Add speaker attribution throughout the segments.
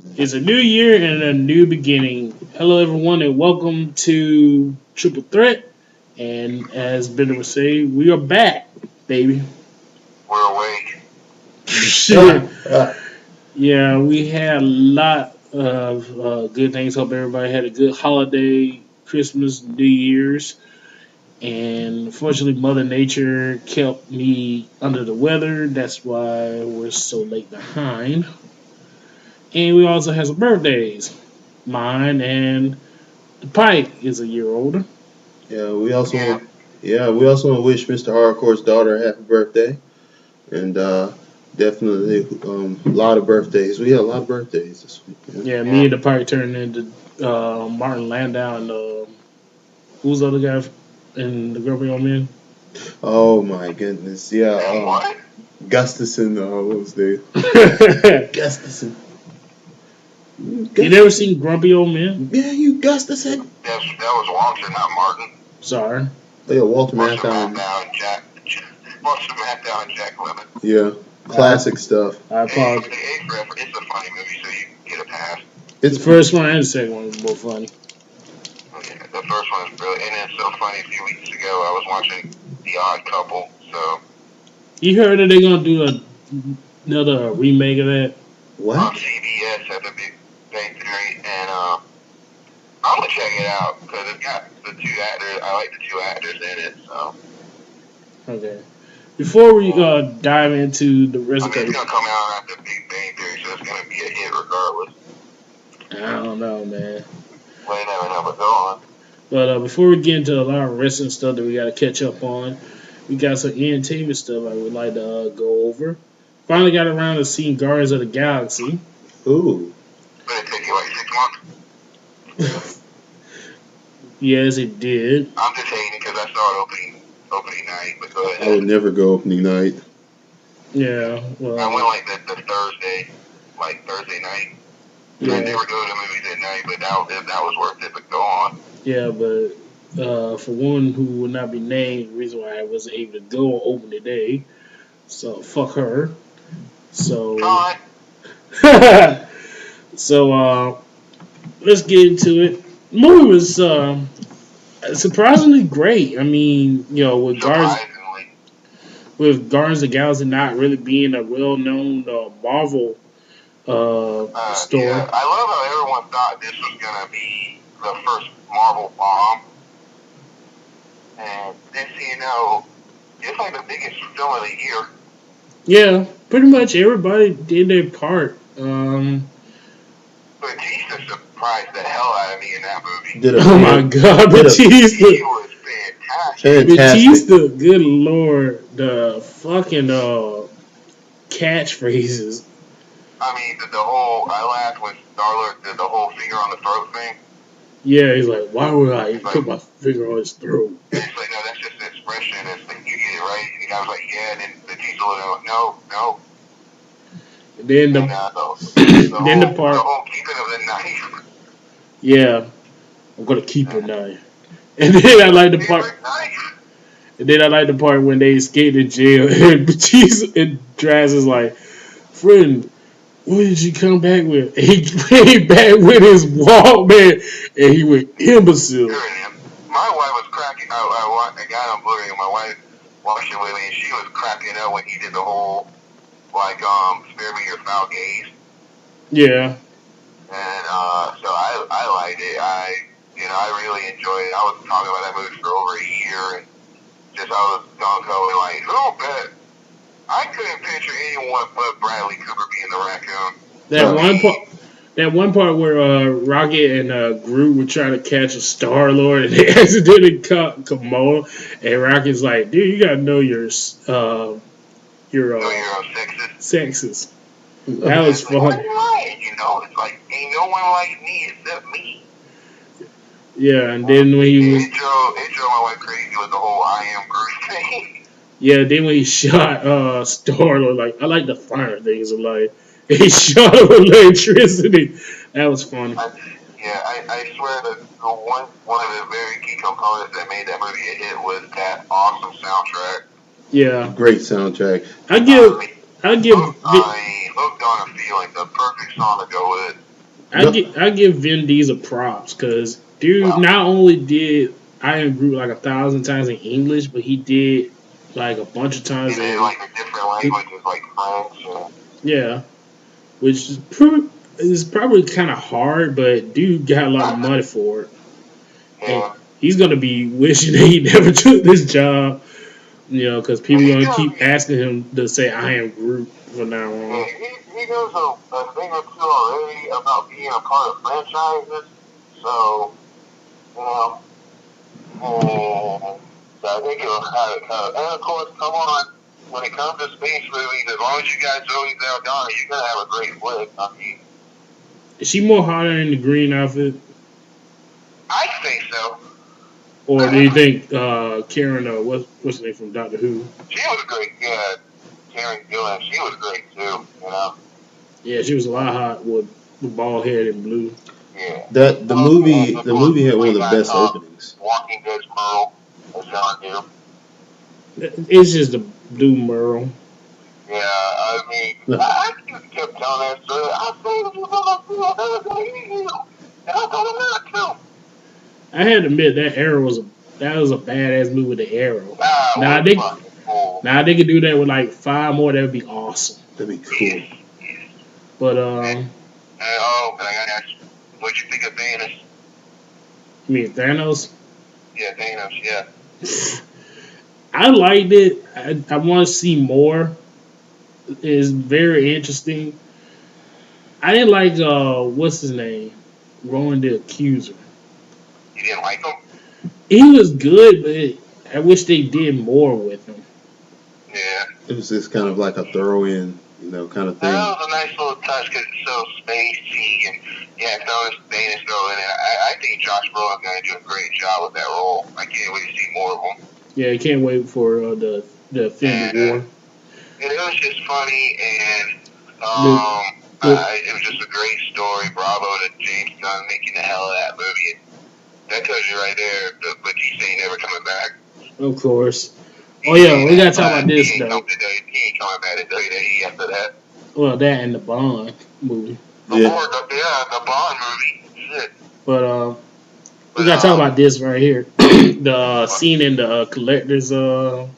Speaker 1: It's a new year and a new beginning. Hello, everyone, and welcome to Triple Threat. And as Bender would say, we are back, baby.
Speaker 2: We're awake.
Speaker 1: Shit. Yeah, we had a lot of good things. Hope everybody had a good holiday, Christmas, New Year's. And unfortunately, Mother Nature kept me under the weather. That's why we're so late behind. And we also had some birthdays. Mine and the Pike is a year older.
Speaker 3: Yeah, we also
Speaker 2: Yeah.
Speaker 3: want, we also want to wish Mr. Hardcore's daughter a happy birthday, and definitely a lot of birthdays. We had a lot of birthdays this week. Yeah.
Speaker 1: Yeah, me
Speaker 2: Yeah.
Speaker 1: and the Pike turned into Martin Landau and who's the other guy in the Grumpy Old Men?
Speaker 3: Oh my goodness, yeah.
Speaker 2: And what?
Speaker 3: Gustafson, what was the
Speaker 1: You
Speaker 3: Gustafson?
Speaker 1: never seen Grumpy Old Men?
Speaker 3: Yeah, you Gustafson.
Speaker 2: That was Walter, not Martin.
Speaker 1: Sorry.
Speaker 3: Oh, yeah, Walter
Speaker 2: Walter
Speaker 3: Matthau.
Speaker 2: Matthau and Jack. Walter Matthau and Jack Lemmon.
Speaker 3: Yeah,
Speaker 1: I,
Speaker 3: classic stuff.
Speaker 1: I
Speaker 2: Hey,
Speaker 1: apologize.
Speaker 2: it's a funny movie, so you get a pass.
Speaker 1: The
Speaker 3: It's
Speaker 1: first one and the second one was both funny.
Speaker 2: Okay, the first one is brilliant, and it's so funny. A few weeks ago, I was watching The Odd Couple. So
Speaker 1: You heard that they're gonna do another remake of that?
Speaker 2: on
Speaker 3: what?
Speaker 2: CBS at the Big Bang Theory, and I'm gonna check it out because it's got the two actors. I like the two actors in it, so
Speaker 1: Okay. Before we dive into the rest
Speaker 2: I
Speaker 1: of
Speaker 2: mean it's
Speaker 1: the,
Speaker 2: gonna come out after Big Bang Theory, so it's gonna be a hit regardless.
Speaker 1: I don't know, man.
Speaker 2: Well, you never know, but go on.
Speaker 1: But before we get into a lot of wrestling stuff that we got to catch up on, we got some entertainment stuff I would like to go over. Finally got around to seeing Guardians of the Galaxy.
Speaker 3: Ooh,
Speaker 2: But it take you like 6 months.
Speaker 1: Yes, it did.
Speaker 2: I'm just hating because I saw it opening night, but go
Speaker 3: I would
Speaker 2: ahead.
Speaker 3: never go opening night.
Speaker 1: Yeah,
Speaker 2: I went
Speaker 1: well,
Speaker 2: like the Thursday, like Thursday night. I
Speaker 1: yeah,
Speaker 2: never go to movies at night, but that was worth it. But go on.
Speaker 1: yeah, but for one who will not be named, the reason why I wasn't able to go on opening day, so fuck her. So,
Speaker 2: Con.
Speaker 1: so let's get into it. The movie was surprisingly great. I mean,
Speaker 2: Surprisingly.
Speaker 1: with Guardians of the Galaxy not really being a well-known Marvel
Speaker 2: Yeah,
Speaker 1: store.
Speaker 2: I love how everyone thought this was gonna be the first Marvel bomb, and this, it's like the biggest film of the year.
Speaker 1: Yeah, pretty much everybody did their part.
Speaker 2: Batista surprised the hell out of me in that movie.
Speaker 3: Did a
Speaker 1: Oh my God,
Speaker 3: did a
Speaker 1: Batista,
Speaker 2: He was fantastic.
Speaker 3: fantastic.
Speaker 1: Batista, good lord, the fucking catchphrases.
Speaker 2: I mean, the whole, I laughed when Star-Lord did the whole finger on the throat thing.
Speaker 1: Yeah, he's like, why would I
Speaker 2: He's like,
Speaker 1: put my finger on his throat?
Speaker 2: and it's like, no, that's just an expression. It's like, you get it right. And the guy was like, yeah. And then Batista was like, no, no.
Speaker 1: And then
Speaker 2: And
Speaker 1: then the
Speaker 2: the
Speaker 1: part,
Speaker 2: whole keeping of the knife.
Speaker 1: yeah, I'm gonna keep your knife. And then I like the part.
Speaker 2: Favorite knife.
Speaker 1: And then I like the part when they escaped in jail and Batista and Draz is like, friend, what did you come back with? And he came back with his Walkman and he went imbecile.
Speaker 2: Hearing him. My wife was cracking. I got on Blu-ray, and my wife watched it with me, and she was cracking up when he did the whole like spare me your foul gaze.
Speaker 1: Yeah.
Speaker 2: And so I liked it. I really enjoyed it. I was talking about that movie for over a year, and just I was gung ho and like, who bet? I couldn't picture anyone but Bradley Cooper being the raccoon.
Speaker 1: That
Speaker 2: I
Speaker 1: one
Speaker 2: mean,
Speaker 1: part that one part where Rocket and Groot were trying to catch a Star Lord and they accidentally caught Kamala and Rocket's like, dude, you gotta know your
Speaker 2: no, you're sexist.
Speaker 1: sexes.
Speaker 3: Uh,
Speaker 1: That
Speaker 2: And
Speaker 1: was
Speaker 2: it's like, what
Speaker 1: fun.
Speaker 2: am I? It's like, ain't no one like me except me.
Speaker 1: Yeah, and then when he was
Speaker 2: It drove my wife crazy with the whole I am Groot thing.
Speaker 1: yeah, then when he shot Star Lord, like I like the fire things of life. He shot him with electricity. That was funny.
Speaker 2: I swear that the one of the very key components that made that movie a hit was that awesome soundtrack.
Speaker 1: Yeah,
Speaker 3: Great soundtrack.
Speaker 1: I
Speaker 2: I
Speaker 1: give
Speaker 2: mean,
Speaker 1: I give
Speaker 2: Hooked on a Feeling, the perfect song to go with.
Speaker 1: I give Vin Diesel props because dude not only did Iron Groot like 1,000 times in English, but he did like a bunch of times
Speaker 2: in
Speaker 1: in
Speaker 2: like the different languages, like French.
Speaker 1: yeah, which is probably kind of hard, but dude got a lot of money for it, and
Speaker 2: Yeah.
Speaker 1: he's gonna be wishing that he never took this job, because people
Speaker 2: He
Speaker 1: gonna
Speaker 2: does.
Speaker 1: keep asking him to say I am Groot from now
Speaker 2: Yeah,
Speaker 1: on.
Speaker 2: he knows a thing or two already about being a part of franchises. So, you know, so I think it'll have it covered. And of course, come on, when it comes to space movies, as long as you got Zoe Saldana, you're gonna have a great flick. I mean,
Speaker 1: Is she more hotter in the green outfit,
Speaker 2: I think so.
Speaker 1: or do you think Karen, what's her name from Doctor Who?
Speaker 2: She was great. Yeah, Karen Gillan, she was great too. You know.
Speaker 1: Yeah, she was a lot hot with bald head and blue.
Speaker 2: Yeah.
Speaker 3: The movie had one of the best openings.
Speaker 2: Walking Dead's Merle, as John do.
Speaker 1: It's just a blue Merle.
Speaker 2: Yeah, I mean, I kept telling that story. I said you gonna see you, and I told him not to.
Speaker 1: I had to admit that was a badass movie with the Arrow. Now they could do that with like 5 more. That would be awesome.
Speaker 3: That'd be cool.
Speaker 1: But
Speaker 2: but I gotta ask you, what'd you think of Thanos?
Speaker 1: You mean Thanos?
Speaker 2: Yeah, Thanos. Yeah.
Speaker 1: I liked it. I want to see more. It's very interesting. I didn't like what's his name, Rowan the Accuser.
Speaker 2: You didn't like him?
Speaker 1: He was good, but I wish they did more with him.
Speaker 2: Yeah.
Speaker 3: It was just kind of like a throw-in, kind of thing.
Speaker 2: That was a nice little touch because it's so spacey and Thanos throw in it. I think Josh Brolin's going to do a great job with that role. I can't wait to see more of him.
Speaker 1: Yeah, I can't wait for the Infinity War.
Speaker 2: And it was just funny and it was just a great story. Bravo to James Gunn making the hell of that movie. That tells you right there, Batista ain't never coming back.
Speaker 1: Of course. Oh yeah, we gotta talk about this though.
Speaker 2: He ain't coming back to WWE after that.
Speaker 1: Well, that and the Bond movie.
Speaker 2: The Bond movie. Shit.
Speaker 1: But we gotta talk about this right here. The scene in the collector's place.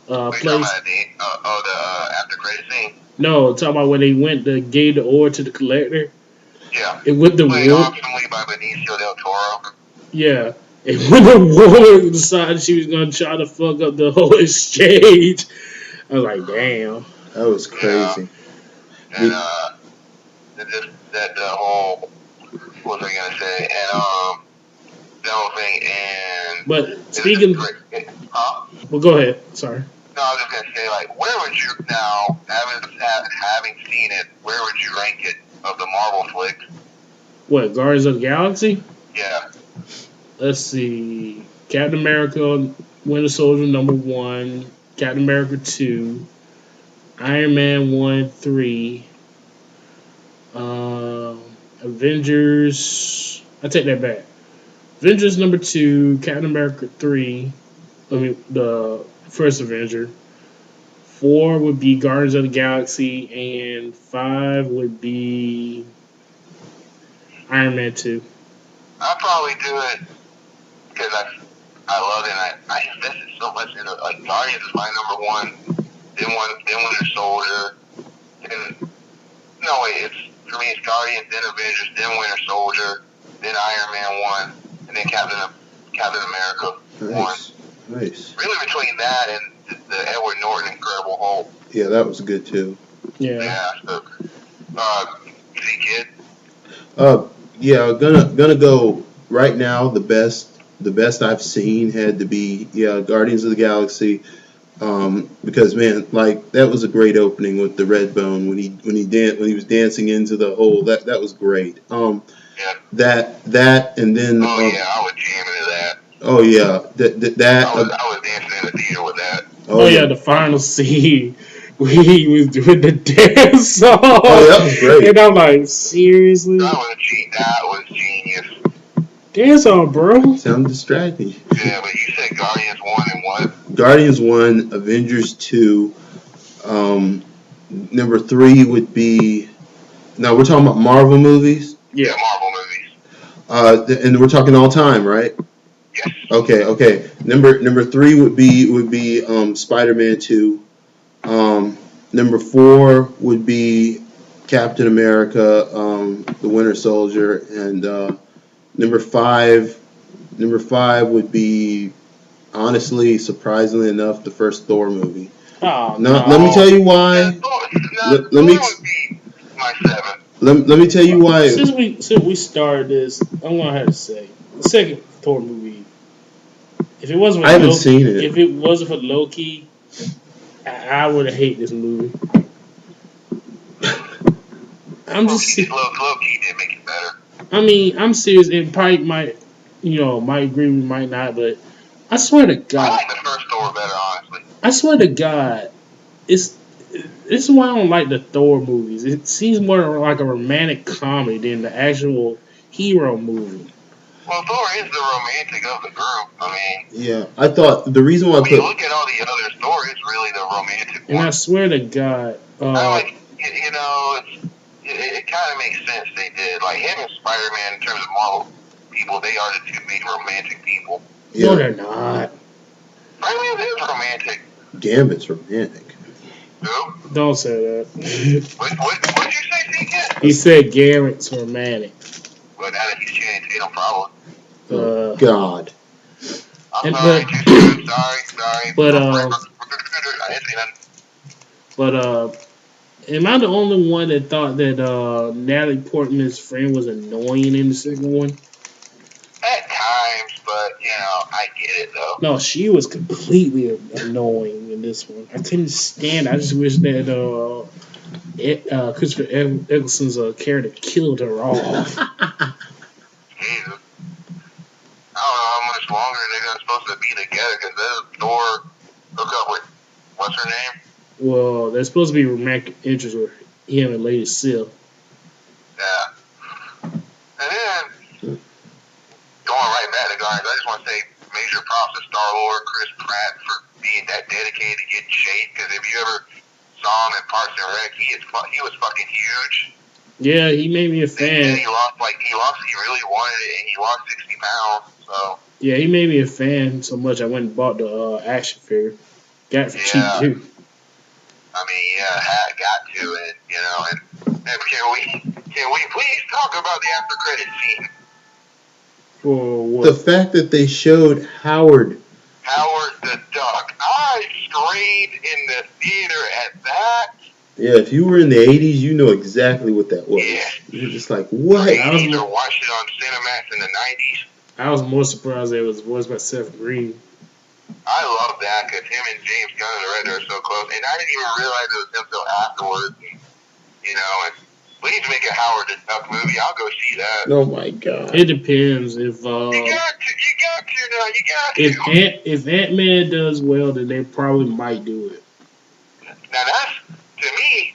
Speaker 2: About the after credit scene.
Speaker 1: No, talking about when they went to gave the ore to the collector.
Speaker 2: Yeah.
Speaker 1: It went the
Speaker 2: Played
Speaker 1: war.
Speaker 2: optionally by Benicio del Toro.
Speaker 1: Yeah. And when the war decided she was gonna try to fuck up the whole exchange, I was like, damn.
Speaker 3: That was crazy.
Speaker 2: Yeah. And the whole, what was I gonna say? And the whole thing. And
Speaker 1: but speaking, well, go ahead. Sorry.
Speaker 2: No, I was just gonna say, like, where would you now, having seen it, where would you rank it of the Marvel flicks?
Speaker 1: What, Guardians of the Galaxy?
Speaker 2: Yeah.
Speaker 1: Let's see. Captain America, Winter Soldier #1, Captain America 2, Iron Man 1, 3, Avengers. I take that back. Avengers #2, Captain America 3. The first Avenger. 4 would be Guardians of the Galaxy, and 5 would be Iron Man 2.
Speaker 2: I'll probably do it because I love it. And I invested so much in it. Like Guardians is my #1. Then Winter Soldier. For me it's Guardians, then Avengers, then Winter Soldier, then Iron Man 1, and then Captain America 1.
Speaker 3: Nice.
Speaker 2: Really between that and the Edward Norton Incredible Hulk.
Speaker 3: Yeah, that was good too.
Speaker 1: Yeah.
Speaker 2: Yeah. So, Kid.
Speaker 3: Yeah, gonna go right now. The best I've seen had to be Guardians of the Galaxy. Because man, like that was a great opening with the Redbone when he was dancing into the hole. That was great. That and then.
Speaker 2: I would jam into that.
Speaker 3: Oh yeah, that.
Speaker 2: I was dancing in the theater with that.
Speaker 3: Oh yeah,
Speaker 1: the final scene where he was doing the dance song.
Speaker 3: Oh, that was great.
Speaker 1: And I'm like, seriously?
Speaker 2: That was genius.
Speaker 1: Dance on, bro.
Speaker 3: Sound distracting.
Speaker 2: Yeah, but you said Guardians 1 and what?
Speaker 3: Guardians 1, Avengers 2. Number 3 would be Now we're talking about Marvel movies.
Speaker 2: Yeah,
Speaker 1: Yeah.
Speaker 2: Marvel movies.
Speaker 3: And we're talking all time, right?
Speaker 2: Yes.
Speaker 3: Okay. Number three would be Spider-Man 2. Number four would be Captain America, the Winter Soldier, and number five would be, honestly, surprisingly enough, the first Thor movie.
Speaker 1: Oh
Speaker 3: Now, let me
Speaker 1: no.
Speaker 3: tell you
Speaker 2: Yeah,
Speaker 3: why. Let me
Speaker 2: Thor would be my 7.
Speaker 3: let me tell you why.
Speaker 1: Since we started this, I'm gonna have to say the second Thor movie. If it wasn't
Speaker 3: I
Speaker 1: for
Speaker 3: haven't seen it.
Speaker 1: if it wasn't for Loki, I would have hated this movie. I'm just,
Speaker 2: Loki did make it better.
Speaker 1: I mean, I'm serious. It probably might agree with me, might not, but I swear to
Speaker 2: I
Speaker 1: God,
Speaker 2: like the first Thor better, honestly.
Speaker 1: I swear to God, it's this is why I don't like the Thor movies. It seems more like a romantic comedy than the actual hero movie.
Speaker 2: Well, Thor is the romantic of the group. I mean,
Speaker 3: Yeah, I thought the reason why I
Speaker 2: when you
Speaker 3: put
Speaker 2: look at all the others, Thor is really the romantic
Speaker 1: And I
Speaker 2: one.
Speaker 1: swear to God,
Speaker 2: I like, it kind of makes sense they did. Like him and Spider-Man, in terms of Marvel people, they are the two main romantic people.
Speaker 1: no,
Speaker 3: yeah,
Speaker 1: they're not.
Speaker 2: Spider-Man is romantic.
Speaker 3: Gambit's romantic.
Speaker 2: Who?
Speaker 1: Don't say that.
Speaker 2: What'd you say, CK?
Speaker 1: He said Garrett's romantic.
Speaker 2: Well, now that he's Channing Tatum, probably.
Speaker 3: Oh
Speaker 1: Uh,
Speaker 3: God.
Speaker 2: I'm
Speaker 1: and
Speaker 2: sorry,
Speaker 1: but
Speaker 2: too soon. Sorry.
Speaker 1: but
Speaker 2: I didn't say nothing.
Speaker 1: but am I the only one that thought that Natalie Portman's friend was annoying in the second one?
Speaker 2: At times, but I get it though.
Speaker 1: No, she was completely annoying in this one. I couldn't stand. I just wish that Christopher Eccleston's character killed her off.
Speaker 2: Jesus. I don't know how much longer they're supposed to be together because then Thor hook up with what's her name?
Speaker 1: Well, there's supposed to be romantic interest with him and Lady Sif.
Speaker 2: Yeah. And then going right back to Guardians, I just want to say major props to Star Lord Chris Pratt for being that dedicated to getting shape. Because if you ever saw him in Parks and Rec, he was fucking huge.
Speaker 1: Yeah, he made me a fan.
Speaker 2: And he lost. He really wanted it, and he lost 60 pounds. So.
Speaker 1: Yeah, he made me a fan so much I went and bought the action figure. Got it for cheap too.
Speaker 2: I mean, got to, and can we please talk about the after credit scene?
Speaker 1: For what?
Speaker 3: The fact that they showed Howard
Speaker 2: the Duck. I screamed in the theater at that.
Speaker 3: Yeah, if you were in the 80s, you know exactly what that was.
Speaker 2: Yeah.
Speaker 3: You're just like, what?
Speaker 2: The 80s or watched it on Cinemax in the 90s.
Speaker 1: I was more surprised that it was voiced by Seth Green.
Speaker 2: I love that because him and James Gunn and the Red are so close. And I didn't even realize it was him until afterwards. And please make a Howard the Duck movie. I'll go see that.
Speaker 3: Oh, my God.
Speaker 1: It depends if
Speaker 2: You got to.
Speaker 1: If Ant-Man does well, then they probably might do it.
Speaker 2: Now to me,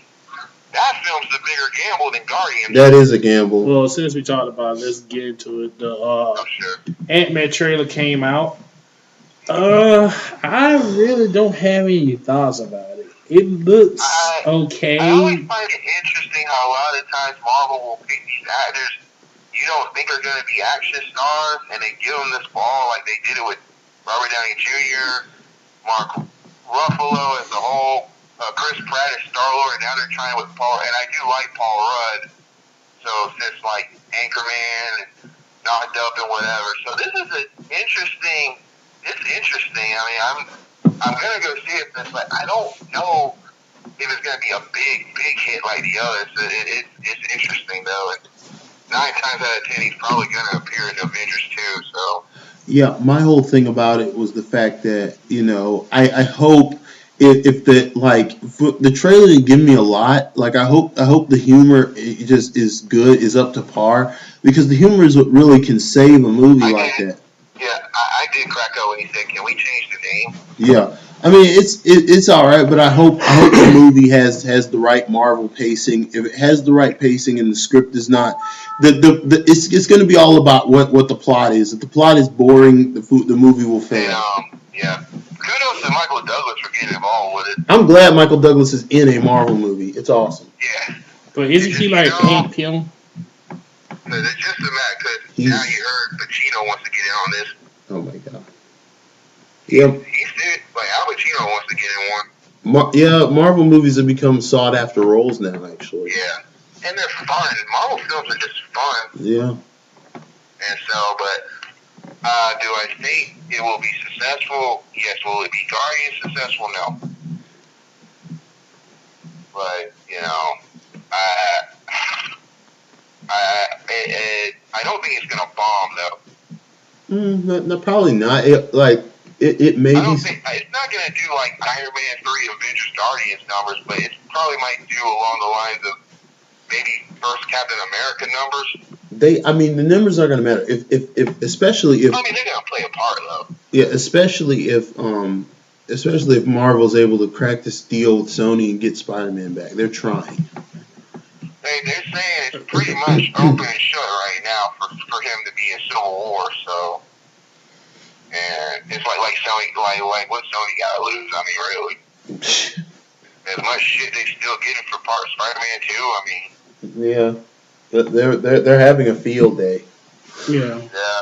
Speaker 2: that film's the bigger gamble than Guardians.
Speaker 3: That is a gamble.
Speaker 1: Well, since we talked about it, let's get into it. The Ant-Man trailer came out. I really don't have any thoughts about it. It looks okay.
Speaker 2: I always find it interesting how a lot of times Marvel will pick these actors you don't think are going to be action stars, and they give them this ball like they did it with Robert Downey Jr., Mark Ruffalo as the whole, Chris Pratt as Star-Lord, and now they're trying with Paul, and I do like Paul Rudd, so since like Anchorman and Knocked Up and whatever, so this is interesting. It's interesting. I mean, I'm gonna go see it, but I don't know if it's gonna be a big hit like the others. It's interesting though. And 9 times out of 10, he's probably gonna appear in Avengers 2. So.
Speaker 3: Yeah, my whole thing about it was the fact that I hope if the trailer didn't give me a lot. Like I hope the humor just is good, is up to par, because the humor is what really can save a movie like that.
Speaker 2: Yeah, I did crack up when he said, "Can we change the name?"
Speaker 3: Yeah, I mean it's all right, but I hope the movie has the right Marvel pacing. If it has the right pacing and the script is not, it's going to be all about what the plot is. If the plot is boring, the movie will fail.
Speaker 2: Yeah. Kudos to Michael Douglas for getting involved with it.
Speaker 3: I'm glad Michael Douglas is in a Marvel movie. It's awesome.
Speaker 2: Yeah.
Speaker 1: But isn't he like Hank Pym?
Speaker 2: Because it's just a matter, because now you heard Pacino wants to get in on this.
Speaker 3: Oh my god.
Speaker 2: Yep. He's like Al Pacino wants to get in one.
Speaker 3: Marvel movies have become sought after roles now, actually.
Speaker 2: Yeah. And they're fun. Marvel films are just fun.
Speaker 3: Yeah.
Speaker 2: And so, but do I think it will be successful? Yes. Will it be Guardians successful? No. But, you know, I don't think it's going to bomb, though.
Speaker 3: No, probably not. It may
Speaker 2: I don't think it's not going to do like Iron Man 3 Avengers Guardians numbers, but it probably might do along the lines of maybe first Captain America numbers.
Speaker 3: The numbers are going to matter especially if.
Speaker 2: I mean, they're going to play a part though.
Speaker 3: Yeah, especially if Marvel's able to crack this deal with Sony and get Spider-Man back. They're trying.
Speaker 2: They're saying it's pretty much open and shut right now for him to be in Civil War. So, and it's like Sony, like what Sony got to lose? I mean, really. As much shit they still getting for part of Spider-Man 2. I mean.
Speaker 3: Yeah. But they're having a field day.
Speaker 1: Yeah.
Speaker 2: Yeah.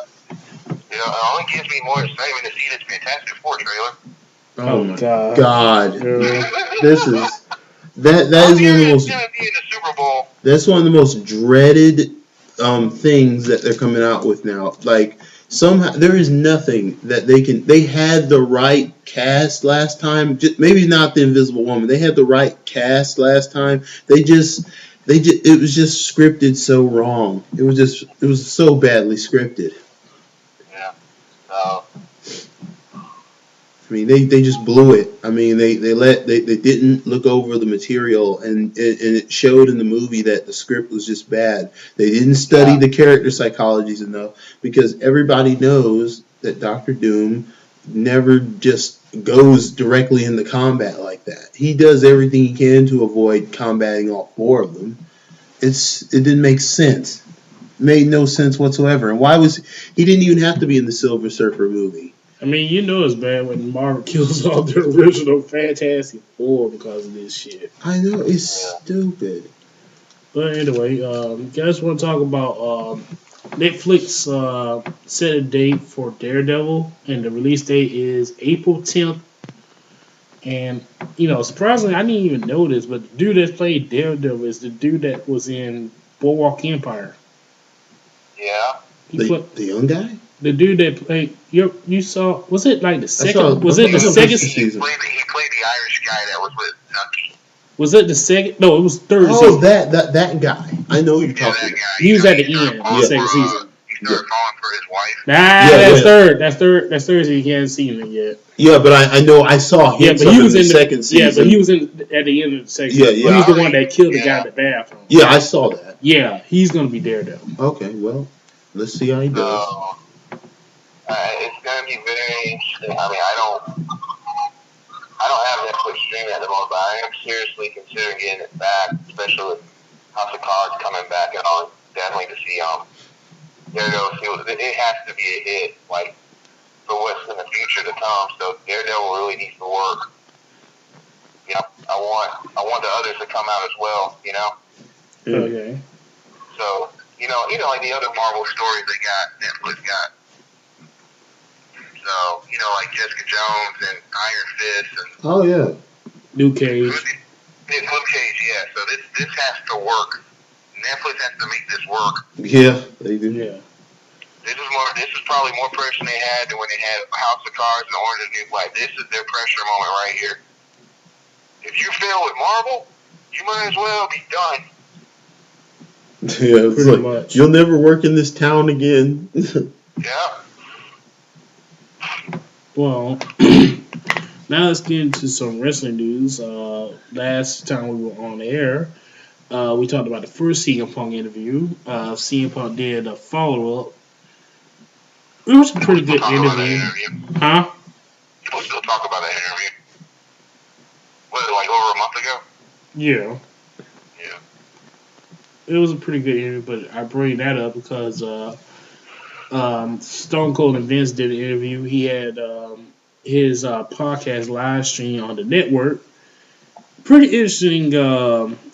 Speaker 2: You know, it only gives me more excitement to see this Fantastic Four trailer.
Speaker 3: Oh my God. This is that is one of the most.
Speaker 2: Gonna be in the Super Bowl.
Speaker 3: That's one of the most dreaded things that they're coming out with now. Like somehow there is nothing that they can. They had the right cast last time. Maybe not the Invisible Woman. They had the right cast last time. It was just scripted so wrong. It was so badly scripted.
Speaker 2: Yeah.
Speaker 3: I mean, they just blew it. I mean, they didn't look over the material, and it showed in the movie that the script was just bad. They didn't study the character psychologies enough, because everybody knows that Doctor Doom never just goes directly into combat like that. He does everything he can to avoid combating all four of them. It didn't make sense. It made no sense whatsoever. And he didn't even have to be in the Silver Surfer movie.
Speaker 1: I mean, you know it's bad when Marvel kills off the original Fantastic Four because of this shit.
Speaker 3: I know, it's stupid.
Speaker 1: But anyway, guys want to talk about Netflix set a date for Daredevil, and the release date is April 10th. And, you know, surprisingly, I didn't even know this, but the dude that played Daredevil is the dude that was in Boardwalk Empire.
Speaker 2: Yeah.
Speaker 3: The young guy?
Speaker 1: The dude that played, you saw, was it like the second, was it the second
Speaker 3: season?
Speaker 2: He played the Irish guy that was with Nucky.
Speaker 1: Was it the second? No, it was third season.
Speaker 3: Oh, that guy. I know who you're talking about.
Speaker 1: He was at the end of the second season.
Speaker 2: He started falling for his wife.
Speaker 1: That's third. That's third season. You can't see him yet.
Speaker 3: Yeah, but I know I saw him in the second season.
Speaker 1: Yeah, but he was at the end of the second season. He was the one that killed the guy in the bathroom.
Speaker 3: Yeah, I saw that.
Speaker 1: Yeah, he's going to be Daredevil.
Speaker 3: Okay, well, let's see how he does.
Speaker 2: It's going to be very interesting. I mean, I don't have Netflix streaming at the moment, but I am seriously considering getting it back, especially with House of Cards coming back, and I'll definitely to see Daredevil. It has to be a hit, like, for what's in the future to come. So Daredevil really needs to work. You know, I want the others to come out as well. You know.
Speaker 1: Okay.
Speaker 2: So you know, like the other Marvel stories Netflix got. So, you know, like Jessica Jones and Iron Fist and
Speaker 1: Luke Cage.
Speaker 2: Luke Cage, yeah. So this has to work. Netflix has to make this work.
Speaker 3: Yeah, they do.
Speaker 1: Yeah.
Speaker 2: This is probably more pressure they had than when they had House of Cards and Orange is the New Black. This is their pressure moment right here. If you fail with Marvel, you might as well be done.
Speaker 3: Yeah, it's much. You'll never work in this town again.
Speaker 2: Yeah.
Speaker 1: Well, now let's get into some wrestling news. Last time we were on air, we talked about the first CM Punk interview. CM Punk did a follow-up. It was a pretty good interview. Huh?
Speaker 2: People still talk about that interview. Was it like over a month ago?
Speaker 1: Yeah.
Speaker 2: Yeah.
Speaker 1: It was a pretty good interview, but I bring that up because Stone Cold and Vince did an interview. He had his podcast live stream on the network. Pretty interesting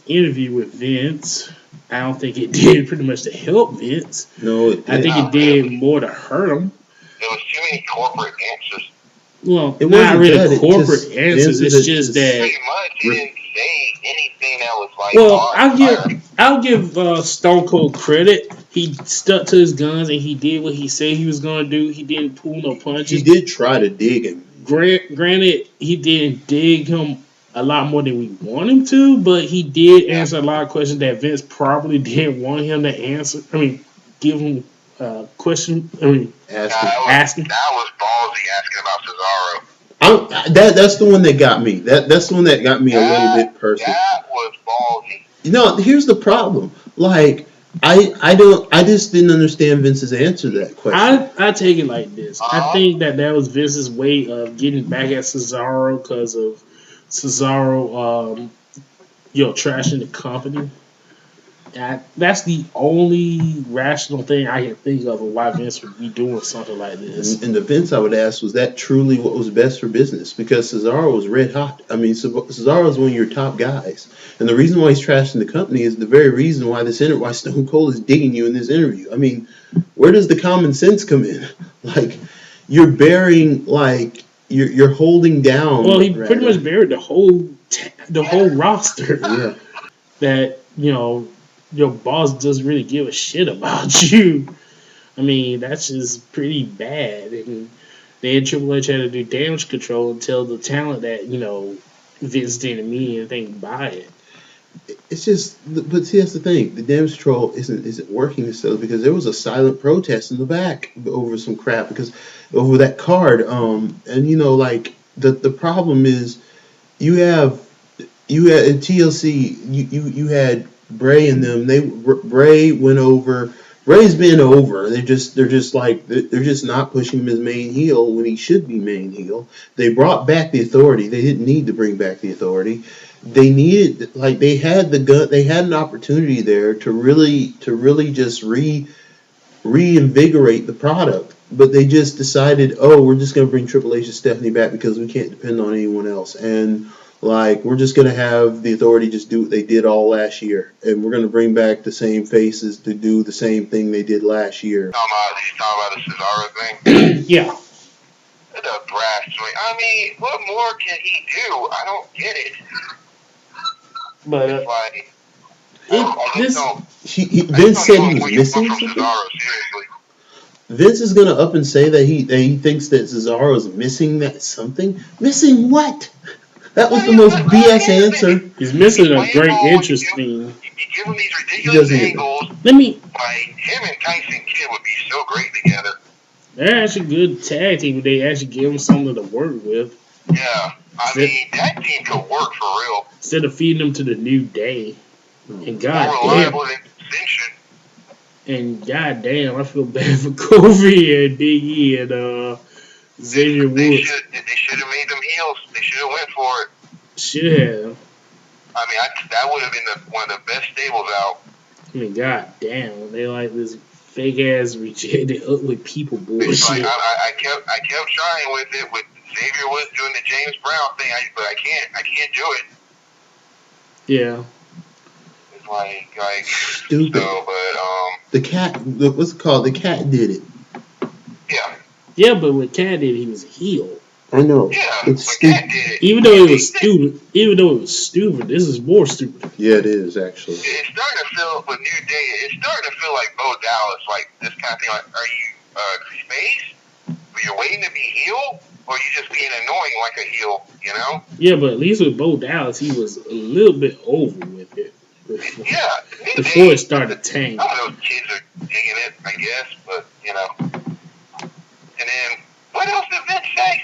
Speaker 1: interview with Vince. I don't think it did pretty much to help Vince.
Speaker 3: No, it
Speaker 1: I think
Speaker 3: didn't.
Speaker 1: it did more to hurt him.
Speaker 2: There was too many corporate answers.
Speaker 1: Well,
Speaker 3: It
Speaker 1: not
Speaker 3: wasn't
Speaker 1: really
Speaker 3: that. It
Speaker 1: corporate
Speaker 3: just
Speaker 1: answers.
Speaker 3: Vince's
Speaker 1: It's
Speaker 3: had
Speaker 1: just that.
Speaker 2: Pretty much, he didn't say anything that was like
Speaker 1: Well,
Speaker 2: awe-inspiring.
Speaker 1: I'll give Stone Cold credit. He stuck to his guns and he did what he said he was gonna do. He didn't pull no
Speaker 3: He
Speaker 1: punches.
Speaker 3: did try to dig him.
Speaker 1: Granted, he didn't dig him a lot more than we want him to, but he did answer a lot of questions that Vince probably didn't want him to answer. I mean, give him question. I mean, asking.
Speaker 2: That was ballsy asking about Cesaro.
Speaker 3: That's the one that got me. That's the one that got me a little bit personal.
Speaker 2: That was ballsy.
Speaker 3: You know, here's the problem. Like, I just didn't understand Vince's answer to that question.
Speaker 1: I take it like this. I think that was Vince's way of getting back at Cesaro because of Cesaro, trashing the company. That's the only rational thing I can think of why Vince would be doing something like this.
Speaker 3: And the Vince I would ask, was that truly what was best for business? Because Cesaro was red hot. I mean, Cesaro is one of your top guys. And the reason why he's trashing the company is the very reason why why Stone Cold is digging you in this interview. I mean, where does the common sense come in? Like, you're bearing, like, you're holding down.
Speaker 1: Well, he pretty much buried the whole roster.
Speaker 3: Yeah.
Speaker 1: That, your boss doesn't really give a shit about you. I mean, that's just pretty bad. And then Triple H had to do damage control and tell the talent that, Vince didn't mean anything by it.
Speaker 3: It's just, but see, that's the thing. The damage control isn't working necessarily because there was a silent protest in the back over some crap because over that card. And like the problem is, you had in TLC, you had Bray and them. Bray went over. Bray's been over. They're just not pushing him as main heel when he should be main heel. They brought back the Authority. They didn't need to bring back the Authority. They needed, like, they had the gun. They had an opportunity there to really just reinvigorate the product. But they just decided, we're just going to bring Triple H and Stephanie back because we can't depend on anyone else. And like, we're just going to have the Authority just do what they did all last year. And we're going to bring back the same faces to do the same thing they did last year.
Speaker 2: You talking about the Cesaro thing?
Speaker 1: Yeah.
Speaker 2: The brass joint. I mean, what more can he do? I don't get it.
Speaker 1: But
Speaker 2: it's like,
Speaker 3: Vince said he was missing something.
Speaker 2: Cesaro, seriously.
Speaker 3: Vince is going to up and say that he thinks that Cesaro is missing that something. Missing what? That was the most BS answer.
Speaker 1: He's missing a great interesting.
Speaker 2: You give him these ridiculous angles.
Speaker 1: Let me.
Speaker 2: Like, him and Tyson Kidd would be so great together.
Speaker 1: They're actually good tag team, but they actually give him something to work with.
Speaker 2: Yeah, I mean, that team could work for real.
Speaker 1: Instead of feeding them to the New Day. And goddamn, I feel bad for Kofi and Big E and Xavier Woods.
Speaker 2: They should have made them heels. They should have went for it.
Speaker 1: Should have.
Speaker 2: I mean, that would have been one of the best stables out.
Speaker 1: I mean, goddamn, they like this fake ass rejected ugly people bullshit.
Speaker 2: Like, I kept trying with it with Xavier Woods doing the James Brown thing, but I can't do it.
Speaker 1: Yeah.
Speaker 2: It's like
Speaker 3: stupid.
Speaker 2: So, but
Speaker 3: the cat, what's it called? The cat did it.
Speaker 2: Yeah.
Speaker 1: Yeah, but when Cat did it, he was a heel.
Speaker 3: I know.
Speaker 2: Yeah,
Speaker 3: it's
Speaker 2: stupid. Did it.
Speaker 1: Even though it was stupid, this is more stupid.
Speaker 3: Yeah, it is actually.
Speaker 2: It's starting to feel with New Day. It's starting to feel like Bo Dallas, like this kind of thing. Like, are you face? Are you waiting to be heel? Or are you just being annoying like a heel, you know?
Speaker 1: Yeah, but at least with Bo Dallas, he was a little bit over with it. Before it started to tank.
Speaker 2: Some of those kids are digging it, I guess, but, you know. And then, what else did Vince say?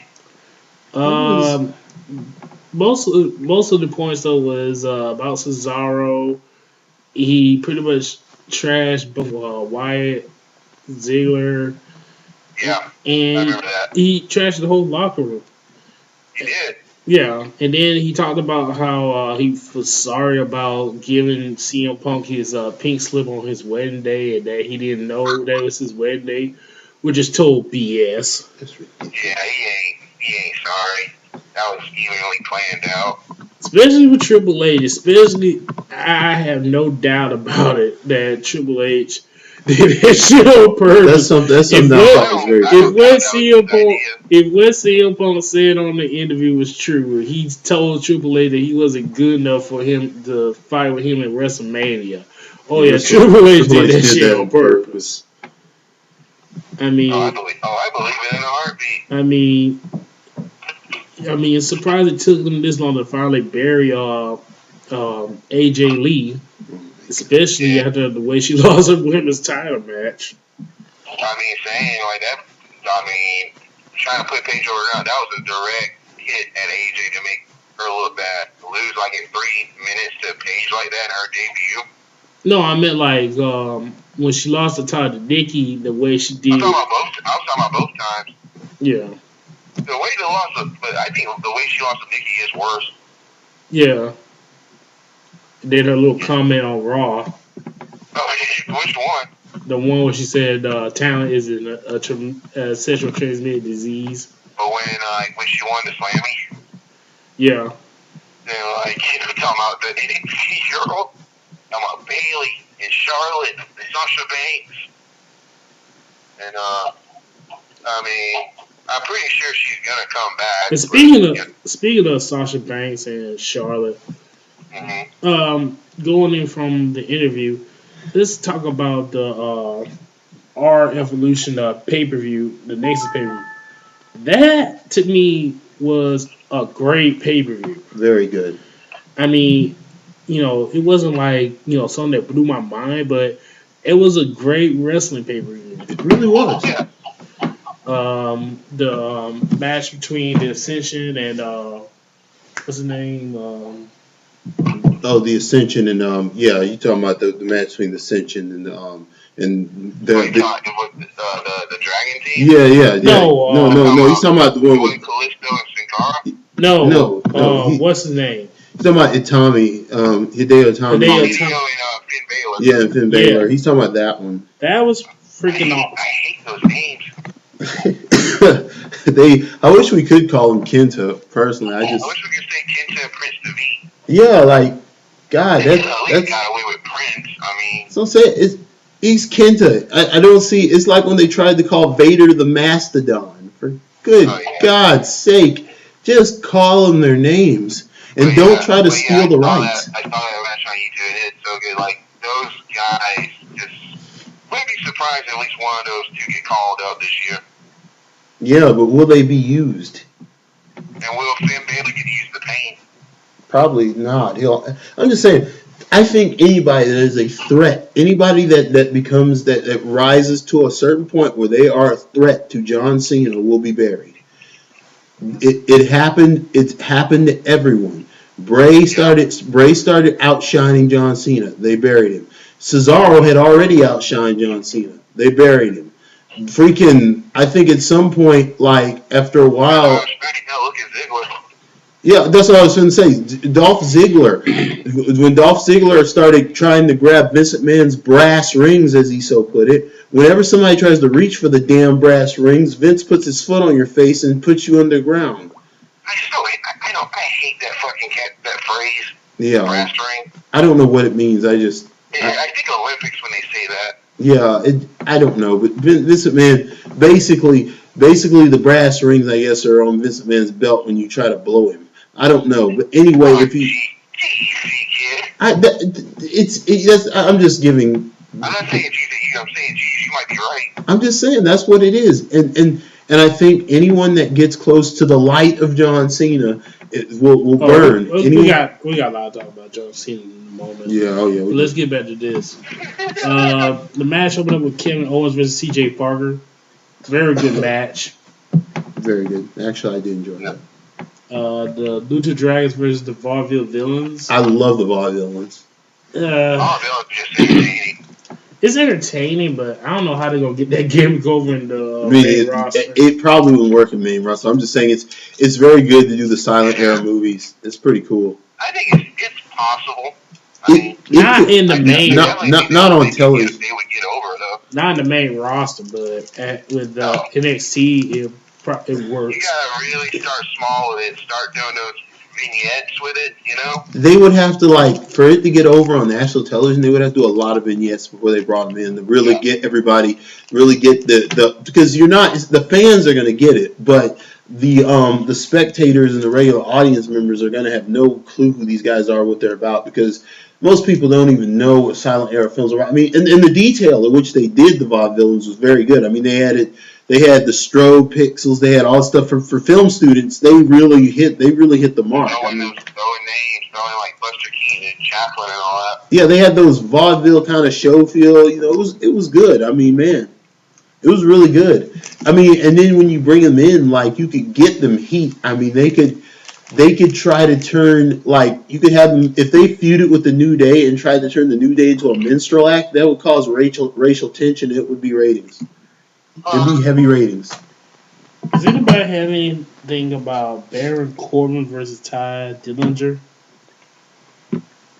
Speaker 1: Most of the points, though, was about Cesaro. He pretty much trashed both Wyatt, Ziggler.
Speaker 2: Yeah,
Speaker 1: and
Speaker 2: I remember that.
Speaker 1: He trashed the whole locker room.
Speaker 2: He did.
Speaker 1: Yeah, and then he talked about how he was sorry about giving CM Punk his pink slip on his wedding day and that he didn't know that was his wedding day, which is total BS.
Speaker 2: Yeah, he ain't sorry. That was evenly planned out.
Speaker 1: especially with Triple H. Especially, I have no doubt about it that Triple H did that shit on purpose.
Speaker 3: That's something I thought was very
Speaker 1: If
Speaker 3: cool.
Speaker 1: what CM Punk said on the interview was true, he told Triple H that he wasn't good enough for him to fight with him at WrestleMania. Oh yeah, Triple H did that shit on purpose. I mean,
Speaker 2: I believe it in a heartbeat.
Speaker 1: I mean, it's surprising it took them this long to finally bury AJ Lee, especially after the way she lost her women's title match.
Speaker 2: I mean, saying like that. I mean, trying to put Paige over around. That was a direct hit at AJ to make her look bad. Lose like in 3 minutes to Paige like that in her debut.
Speaker 1: No, I meant like when she lost the title to Nikki, the way she did.
Speaker 2: I was talking about both times.
Speaker 1: Yeah.
Speaker 2: The way they lost, but I think the way she lost to Nikki is worse.
Speaker 1: Yeah. Did her little comment on Raw.
Speaker 2: Oh, which one?
Speaker 1: The one where she said talent is a sexual transmitted disease.
Speaker 2: But when she won the Slammy.
Speaker 1: Yeah.
Speaker 2: Then talking about the NXT girl, talking about Bayley and Charlotte and Sasha Banks, and I mean, I'm pretty sure she's gonna come back.
Speaker 1: And speaking of Sasha Banks and Charlotte, going in from the interview, let's talk about the R Evolution pay-per-view, the Nexus pay-per-view. That to me was a great pay-per-view.
Speaker 3: Very good.
Speaker 1: I mean, it wasn't like something that blew my mind, but it was a great wrestling pay-per-view.
Speaker 3: It really was.
Speaker 1: The match between the Ascension and what's his name?
Speaker 3: The Ascension and you talking about the match between the Ascension and the
Speaker 2: Dragon team.
Speaker 3: Yeah. No. He's talking about the one with
Speaker 2: Kalisto and Sin Cara.
Speaker 3: No.
Speaker 1: What's his name?
Speaker 3: He's talking about Itami, Hideo Itami.
Speaker 2: And Finn Balor.
Speaker 3: Yeah, and Finn Balor. He's talking about that one.
Speaker 1: That was freaking awesome.
Speaker 2: I hate those names.
Speaker 3: I wish we could call him Kenta. Personally, I wish
Speaker 2: we could say Kenta and Prince Devitt.
Speaker 3: Yeah, God,
Speaker 2: that's got away with Prince. I mean,
Speaker 3: so I'm saying he's Kenta. I don't see. It's like when they tried to call Vader the Mastodon. For good God's sake, just call them their names and don't try to steal the rights.
Speaker 2: I saw that match on YouTube. It's so good. Like those guys just. Wouldn't be surprised if at least one of those two get called up this year.
Speaker 3: Yeah, but will they be used?
Speaker 2: And will Finn Balor get used the pain?
Speaker 3: Probably not. I'm just saying. I think anybody that is a threat, anybody that becomes that rises to a certain point where they are a threat to John Cena will be buried. It happened. It happened to everyone. Bray started outshining John Cena. They buried him. Cesaro had already outshined John Cena. They buried him. I think at some point, after a while. Yeah, that's what I was going to say. Dolph Ziggler. When Dolph Ziggler started trying to grab Vince McMahon's brass rings, as he so put it, whenever somebody tries to reach for the damn brass rings, Vince puts his foot on your face and puts you underground.
Speaker 2: I hate that fucking that phrase.
Speaker 3: Yeah.
Speaker 2: Brass ring.
Speaker 3: I don't know what it means. I think
Speaker 2: Olympics when they say that.
Speaker 3: Yeah, I don't know, but Vince McMahon basically the brass rings, I guess, are on Vince McMahon's belt when you try to blow him. I don't know, but anyway, if he, I'm just giving.
Speaker 2: I'm not saying I'm saying you might be right.
Speaker 3: I'm just saying that's what it is, and I think anyone that gets close to the light of John Cena will burn.
Speaker 1: We got a lot to talk about John Cena in a moment.
Speaker 3: Yeah, But
Speaker 1: let's get back to this. The match opened up with Kevin Owens versus C.J. Parker. Very good match.
Speaker 3: Very good. Actually, I did enjoy that.
Speaker 1: The Lucha Dragons versus the Vaudeville Villains.
Speaker 3: I love the Vaudeville Villains.
Speaker 1: It's entertaining, but I don't know how they're gonna get that gimmick over in the main roster.
Speaker 3: It probably wouldn't work in main roster. I'm just saying it's very good to do the silent era movies. It's pretty cool.
Speaker 2: I think it's possible.
Speaker 1: Not in the main.
Speaker 3: Not on television.
Speaker 2: They would get over though.
Speaker 1: Not in the main roster, but with NXT, it works.
Speaker 2: You gotta really start small with it. Start doing those vignettes with it, you know?
Speaker 3: They would have to, like, for it to get over on national television, they would have to do a lot of vignettes before they brought them in to really get everybody, really get the because you're not, the fans are going to get it, but the spectators and the regular audience members are going to have no clue who these guys are, what they're about, because most people don't even know what silent era films are. I mean, and the detail in which they did the vaudevillains was very good. I mean, they had it. They had the strobe pixels. They had all stuff for film students. They really hit the mark.
Speaker 2: Throwing names, throwing like Buster Keaton and Chaplin and all that.
Speaker 3: Yeah, they had those vaudeville kind of show feel. You know, it was good. I mean, man, it was really good. I mean, and then when you bring them in, like, you could get them heat. I mean, they could try to turn, like, you could have them, if they feuded with the New Day and tried to turn the New Day into a minstrel act, that would cause racial tension. It would be ratings. It'd be heavy ratings.
Speaker 1: Does anybody have anything about Baron Corbin versus Ty Dillinger?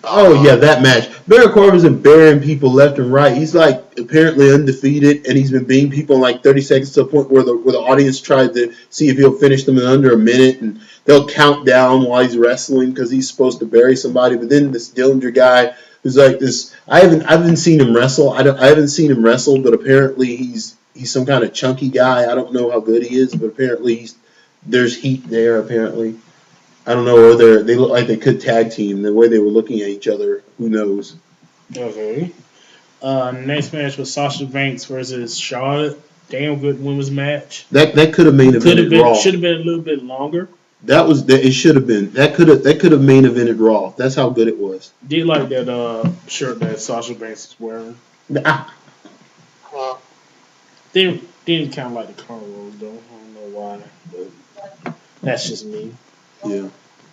Speaker 3: Oh yeah, that match. Baron Corbin's been burying people left and right. He's like apparently undefeated, and he's been beating people in like 30 seconds to a point where the audience tried to see if he'll finish them in under a minute, and they'll count down while he's wrestling because he's supposed to bury somebody. But then this Dillinger guy who's like this. I haven't seen him wrestle. I haven't seen him wrestle, but apparently he's some kind of chunky guy. I don't know how good he is, but apparently there's heat there. Apparently. I don't know whether they look like they could tag team. The way they were looking at each other, who knows?
Speaker 1: Okay. Next match was Sasha Banks versus Charlotte. Damn good women's match.
Speaker 3: That could have main evented Raw.
Speaker 1: Should have been a little bit longer.
Speaker 3: It should have been. That could have main evented Raw. That's how good it was.
Speaker 1: Did like that shirt that Sasha Banks is wearing. Didn't kind of like the cornrows though. I don't know why, but that's just me.
Speaker 3: Yeah.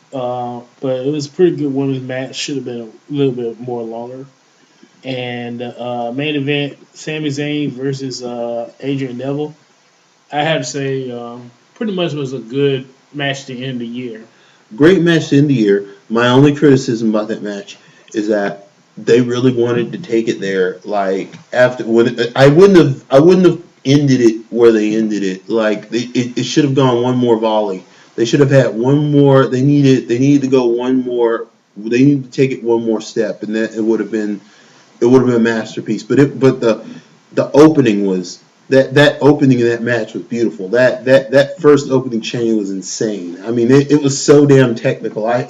Speaker 1: But it was a pretty good women's match. Should have been a little bit more longer. And main event, Sami Zayn versus Adrian Neville. I have to say, pretty much was a good match to end the year.
Speaker 3: Great match to end the year. My only criticism about that match is that they really wanted to take it there. Like after when I wouldn't have ended it where they ended it. Like it should have gone one more volley. They should have had one more. They needed to go one more. They needed to take it one more step, and that it would have been a masterpiece. But the opening was that opening of that match was beautiful. That first opening chain was insane. I mean, it was so damn technical. It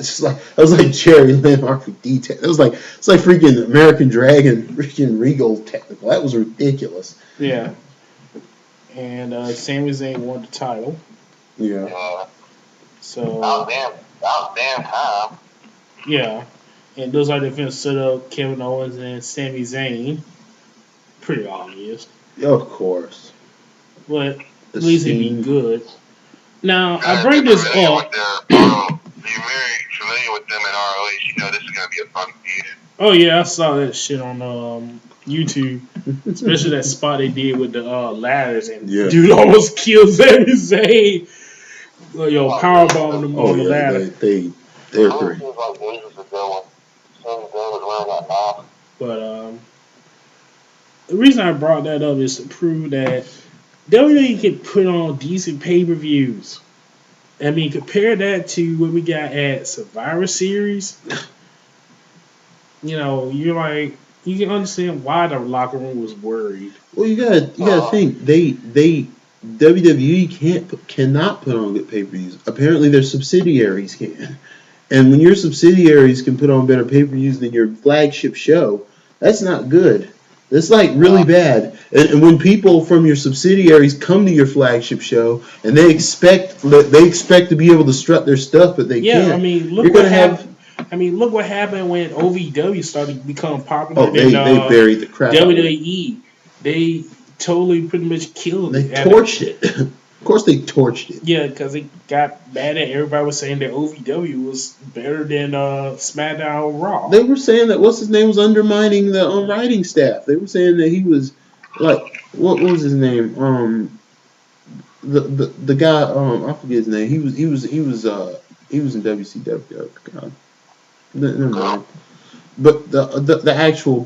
Speaker 3: was like Jerry Lynn RVD. It was like freaking American Dragon, freaking Regal technical. That was ridiculous.
Speaker 1: Yeah. And Sami Zayn won the title.
Speaker 3: Yeah.
Speaker 1: So
Speaker 2: about damn time.
Speaker 1: Yeah, and those are the defense set up Kevin Owens and Sami Zayn. Pretty obvious.
Speaker 3: Of course.
Speaker 1: But at least it'd be good. Now I bring this up.
Speaker 2: If you're very familiar with them in ROH, you know this is gonna be a fun feud.
Speaker 1: Oh yeah, I saw that shit on YouTube, especially that spot they did with the ladders, and dude almost killed Sami Zayn. Powerbomb them on the ladder.
Speaker 3: They're great.
Speaker 1: But the reason I brought that up is to prove that WWE can put on decent pay-per-views. I mean, compare that to what we got at Survivor Series. You know, you can understand why the locker room was worried.
Speaker 3: Well, you gotta think WWE cannot put on good pay-per-views. Apparently, their subsidiaries can. And when your subsidiaries can put on better pay-per-views than your flagship show, that's not good. That's like really bad. And when people from your subsidiaries come to your flagship show and they expect to be able to strut their stuff, but they can't.
Speaker 1: I mean, look what happened when OVW started to become popular.
Speaker 3: Oh, they buried the crap.
Speaker 1: WWE, they totally pretty much killed it.
Speaker 3: They torched it. Of course they torched it.
Speaker 1: Yeah, because it got mad at everybody was saying that OVW was better than SmackDown Raw.
Speaker 3: They were saying that what's his name was undermining the writing staff. They were saying that he was like what was his name? The guy I forget his name. He was in WCW. Oh, God. Never mind. But the actual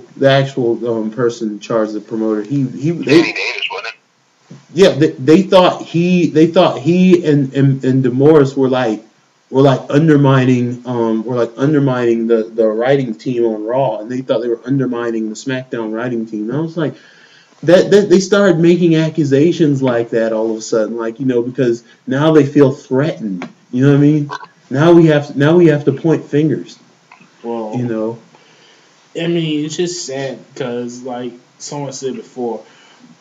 Speaker 3: person in charge of the promoter, Danny
Speaker 2: Davis, wasn't it?
Speaker 3: Yeah, they thought he and DeMorris were like were like undermining the writing team on Raw, and they thought they were undermining the SmackDown writing team. And I was like, that they started making accusations like that all of a sudden, like, because now they feel threatened. You know what I mean? Now we have to point fingers. You
Speaker 1: Well,
Speaker 3: know.
Speaker 1: I mean, it's just sad because, like someone said before,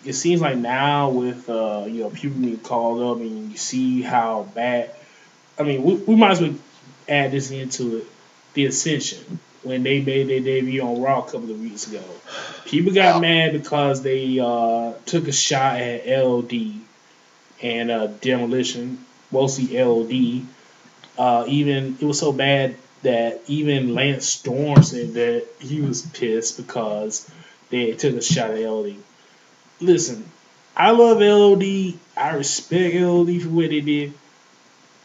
Speaker 1: it seems like now with people being called up and you see how bad. I mean, we might as well add this into it. The Ascension when they made their debut on Raw a couple of weeks ago, people got mad because they took a shot at LD and Demolition, mostly LD. Even it was so bad that even Lance Storm said that he was pissed because they took a shot at LD. Listen, I love LOD. I respect LOD for what they did.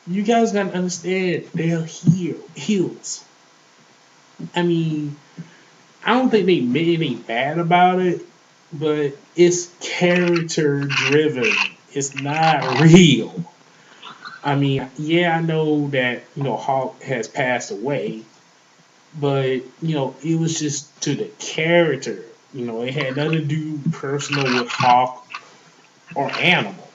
Speaker 1: You guys gotta understand they're heels. I mean, I don't think they made anything bad about it, but it's character driven. It's not real. I mean, yeah, I know that Hawk has passed away, but it was just to the character. It had nothing to do personal with Hawk or Animal.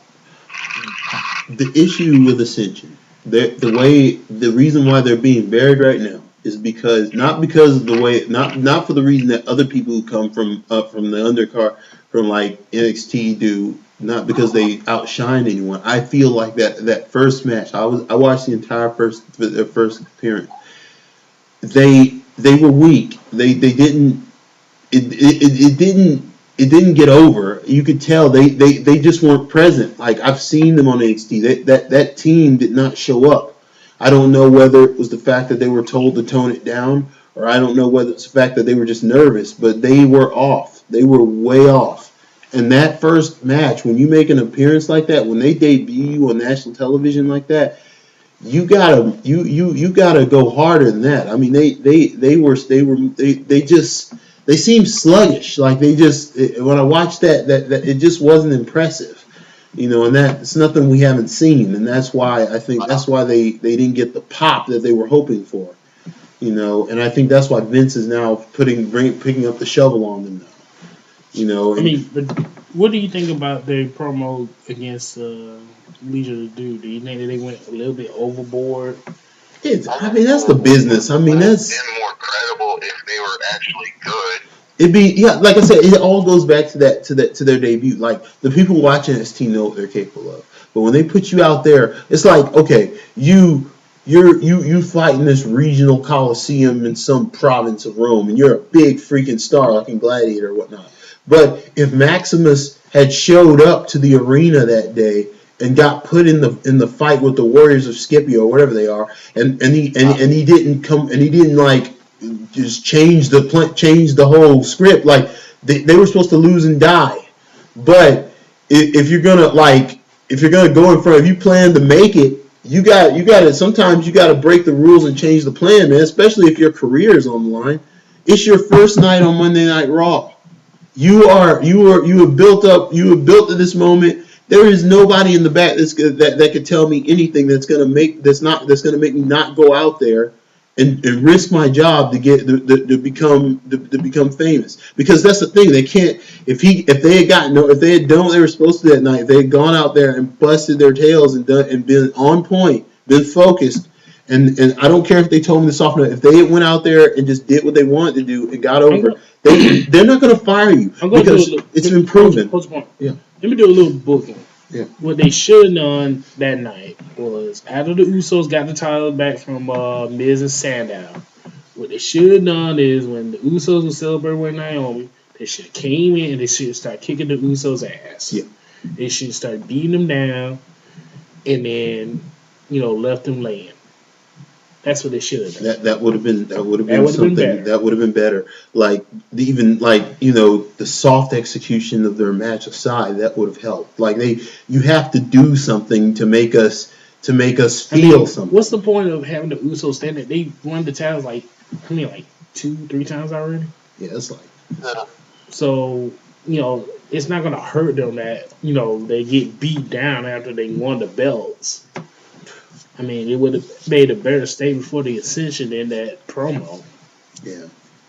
Speaker 3: The issue with Ascension, the reason why they're being buried right now is because not because of the way, not for the reason that other people who come from from the undercard from like NXT do, not because they outshine anyone. I feel like that first match, I watched the entire first appearance. They were weak. They didn't it didn't get over. You could tell they just weren't present. Like I've seen them on NXT. That team did not show up. I don't know whether it was the fact that they were told to tone it down, or I don't know whether it's the fact that they were just nervous. But they were off. They were way off. And that first match, when you make an appearance like that, when they debut you on national television like that, you gotta go harder than that. I mean, they seemed sluggish. Like when I watched that it just wasn't impressive. And that's nothing we haven't seen, and that's why I think that's why they didn't get the pop that they were hoping for. And I think that's why Vince is now picking up the shovel on them now.
Speaker 1: I
Speaker 3: And
Speaker 1: mean, but what do you think about their promo against Leisure to Do? Do you think that they went a little bit overboard?
Speaker 3: I mean, that's the business. I mean, that's
Speaker 2: been more credible if they were actually good.
Speaker 3: It'd be, yeah, like I said, it all goes back to their debut. Like the people watching NXT know what they're capable of, but when they put you out there, it's like, okay, you fight in this regional coliseum in some province of Rome, and you're a big freaking star like in Gladiator or whatnot. But if Maximus had showed up to the arena that day and got put in the fight with the Warriors of Scipio or whatever they are, and he didn't come and he didn't like just change the whole script. Like they were supposed to lose and die, but if you're gonna go in front, if you plan to make it, you got to sometimes you got to break the rules and change the plan, man. Especially if your career is on the line. It's your first night on Monday Night Raw. You have built to this moment. There is nobody in the back that could tell me anything that's gonna make me not go out there and risk my job to become famous. Because that's the thing, they can't, if they had done what they were supposed to that night, if they had gone out there and busted their tails and been on point, been focused, and I don't care if they told me to soften up. If they went out there and just did what they wanted to do and got over, they're not going to fire you because it's been proven. Yeah.
Speaker 1: Let me do a little booking.
Speaker 3: Yeah.
Speaker 1: What they should have done that night was after the Usos got the title back from Miz and Sandow. What they should have done is when the Usos were celebrating with Naomi, they should have came in and they should have started kicking the Usos' ass.
Speaker 3: Yeah.
Speaker 1: They should have started beating them down, and then left them laying. That's what they should have done.
Speaker 3: That would have been something that would have been better. Like the soft execution of their match aside, that would have helped. Like you have to do something to make us feel something.
Speaker 1: What's the point of having the Usos stand there? They won the titles like 2-3 times already.
Speaker 3: Yeah, it's like
Speaker 1: so. It's not gonna hurt them that they get beat down after they won the belts. I mean, it would have made a better statement for the Ascension in that promo.
Speaker 3: Yeah.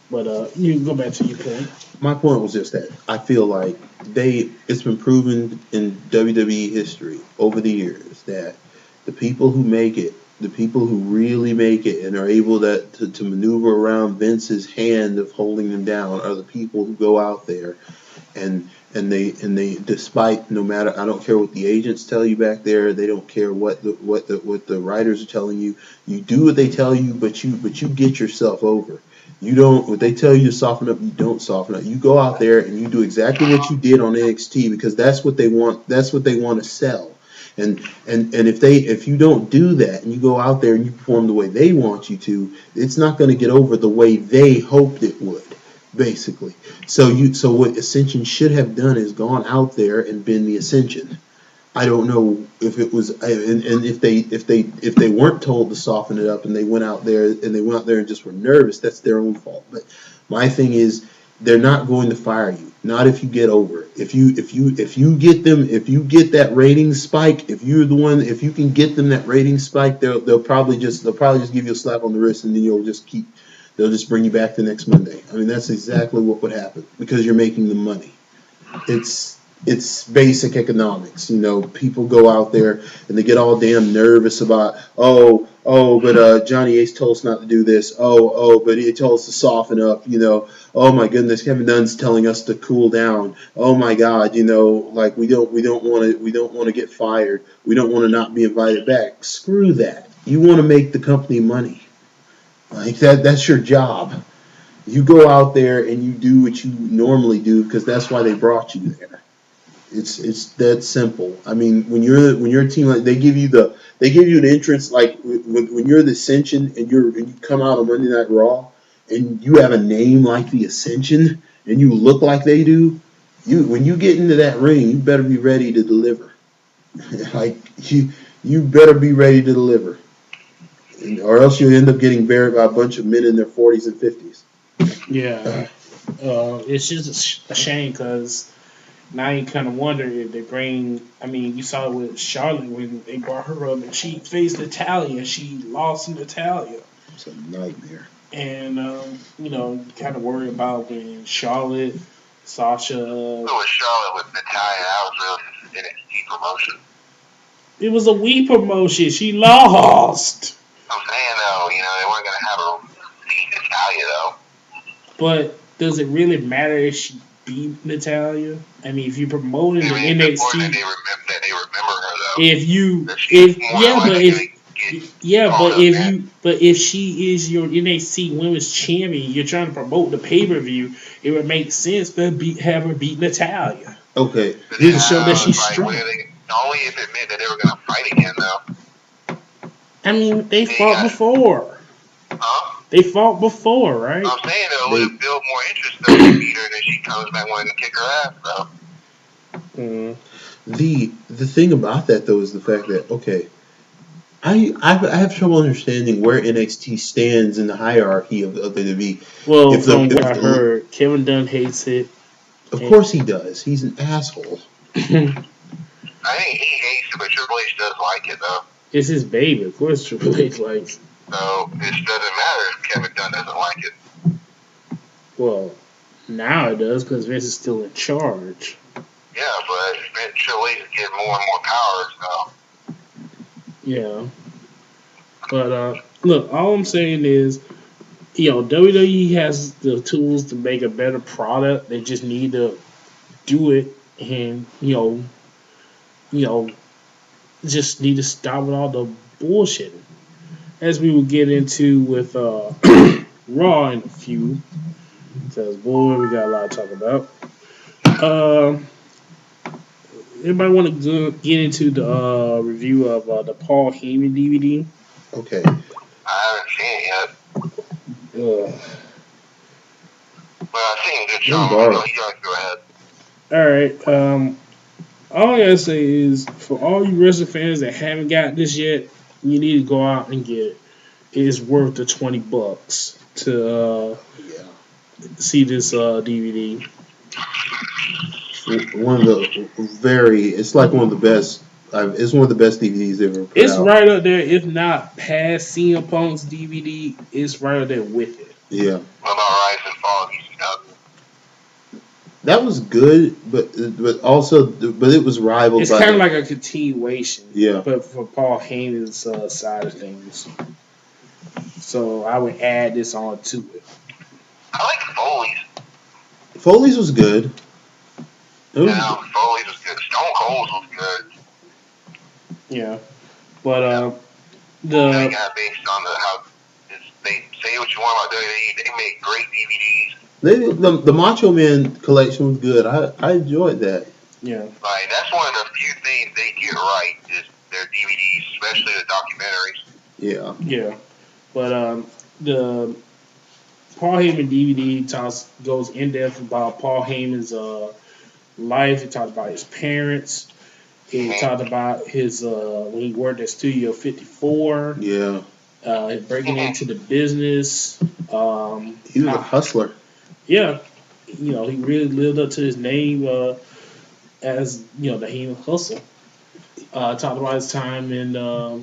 Speaker 1: But you can go back to your point.
Speaker 3: My point was just that I feel like it's been proven in WWE history over the years that the people who make it, the people who really make it and are able to maneuver around Vince's hand of holding them down are the people who go out there and they despite no matter I don't care what the agents tell you back there, they don't care what the writers are telling you. You do what they tell you, but you get yourself over. You don't what they tell you to soften up, you don't soften up. You go out there and you do exactly what you did on NXT because that's what they want. That's what they want to sell. And if you don't do that and you go out there and you perform the way they want you to, it's not going to get over the way they hoped it would, basically. So what Ascension should have done is gone out there and been the Ascension. I don't know if it was, and if they weren't told to soften it up and they went out there and just were nervous, that's their own fault. But my thing is, they're not going to fire you. Not if you get over. If you get them, if you get that rating spike, if you can get them that rating spike, they'll probably just give you a slap on the wrist and then they'll just bring you back the next Monday. I mean, that's exactly what would happen because you're making them money. It's basic economics. People go out there and they get all damn nervous about, but Johnny Ace told us not to do this. But he told us to soften up. Oh my goodness, Kevin Dunn's telling us to cool down. Oh my God, like we don't want to get fired. We don't want to not be invited back. Screw that. You want to make the company money. Like that's your job. You go out there and you do what you normally do because that's why they brought you there. It's that simple. I mean, when you're a team, like they give you an entrance like when you're the Ascension and you come out on Monday Night Raw and you have a name like the Ascension and you look like they do. When you get into that ring, you better be ready to deliver. Like you better be ready to deliver, or else you'll end up getting buried by a bunch of men in their 40s and 50s.
Speaker 1: Yeah, it's just a shame because now you kind of wonder if they bring. I mean, you saw it with Charlotte when they brought her up and she faced Natalya. She lost to Natalya.
Speaker 3: It's a nightmare.
Speaker 1: And kind of worry about when Charlotte, Sasha.
Speaker 2: With Charlotte with Natalya, that was really an NXT promotion.
Speaker 1: It was a Wii promotion. She lost.
Speaker 2: I'm saying though, they weren't gonna have her beat Natalya though.
Speaker 1: But does it really matter if she beat Natalya? I mean, if you promoted the NXT,
Speaker 2: that they remember her though.
Speaker 1: But if she is your NXT Women's Champion, you're trying to promote the pay-per-view, it would make sense to have her beat Natalya.
Speaker 3: Okay,
Speaker 1: to show that she's strong.
Speaker 2: Only if it meant that they were going to fight again, though.
Speaker 1: I mean, they fought before.
Speaker 2: Huh?
Speaker 1: They fought before, right?
Speaker 2: I'm saying though, it would build more interest though to beat her, and then she comes back wanting to kick her ass, though.
Speaker 3: The thing about that though is the fact that I have trouble understanding where NXT stands in the hierarchy of the WWE.
Speaker 1: Well, from what I heard, Kevin Dunn hates it.
Speaker 3: Of course he does. He's an asshole.
Speaker 2: I think he hates it, but Triple H does like it, though.
Speaker 1: It's his baby. Of course Triple H likes it. So,
Speaker 2: it doesn't matter if Kevin Dunn doesn't like it.
Speaker 1: Well, now it does, because Vince is still in charge.
Speaker 2: Yeah, but Triple H is getting more and more power, so.
Speaker 1: Yeah. But, look, all I'm saying is, WWE has the tools to make a better product. They just need to do it and, just need to stop with all the bullshit. As we will get into with Raw in a few. Because, boy, we got a lot to talk about. Everybody want to get into the review of the Paul Heyman DVD?
Speaker 3: Okay.
Speaker 2: I haven't seen it yet. Well, I've seen good show. You guys go ahead.
Speaker 1: Alright, all I gotta say is, for all you wrestling fans that haven't got this yet, you need to go out and get it. It is worth the $20 to see this DVD.
Speaker 3: It's like one of the best It's one of the best DVDs ever put
Speaker 1: It's
Speaker 3: out.
Speaker 1: right up there, if not past CM Punk's DVD. It's right up there with it.
Speaker 3: Yeah.
Speaker 2: What about Rise and Fall of ECW?
Speaker 3: That was good, but it was rivaled
Speaker 1: It's
Speaker 3: by
Speaker 1: kind of like a continuation,
Speaker 3: yeah.
Speaker 1: but for Paul Heyman's side of things. So I would add this on to it.
Speaker 2: I like Foley's.
Speaker 3: Foley's was good.
Speaker 2: Yeah, Foley's was good. Stone Cold's was good.
Speaker 1: Yeah, but
Speaker 2: They got based on how they say what you want about WWE. They make great DVDs.
Speaker 3: The Macho Man collection was good. I enjoyed that.
Speaker 1: Yeah.
Speaker 2: Like, that's one of the few things they get right is their DVDs, especially the documentaries.
Speaker 3: Yeah.
Speaker 1: Yeah. But the Paul Heyman DVD goes in depth about Paul Heyman's life. It talks about his parents. It talked about his when he worked at Studio 54.
Speaker 3: Yeah.
Speaker 1: Breaking into the business.
Speaker 3: He was a hustler.
Speaker 1: Yeah. He really lived up to his name as, the Heyman Hustle. Talked about his time in, I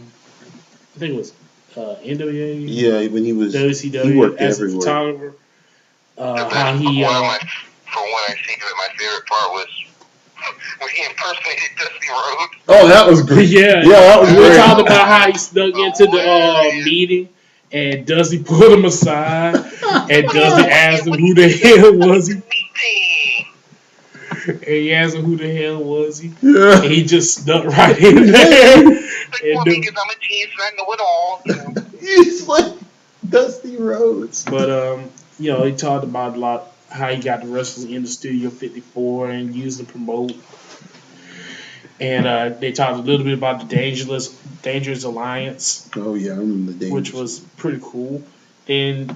Speaker 1: think it was NWA.
Speaker 3: Yeah, when he was
Speaker 1: WCW
Speaker 3: he worked
Speaker 1: as
Speaker 3: everywhere.
Speaker 1: a photographer. How he
Speaker 2: from what I seen of it, my favorite part was when he impersonated Dusty Rhodes.
Speaker 3: Oh, that was great.
Speaker 1: Yeah,
Speaker 3: that was
Speaker 1: we
Speaker 3: great.
Speaker 1: talked about how he snuck into the meeting, and Dusty pulled him aside, and Dusty asked him who the hell was he. And he asked him who the hell was he.
Speaker 3: Yeah.
Speaker 1: And he just snuck right in there.
Speaker 2: Because I'm a genius and I know it all.
Speaker 3: He's like Dusty Rhodes.
Speaker 1: But he talked about a lot how he got the wrestlers in the Studio 54 and used to promote. And they talked a little bit about the Dangerous Alliance.
Speaker 3: Oh yeah, I remember the Dangerous.
Speaker 1: Which was pretty cool. And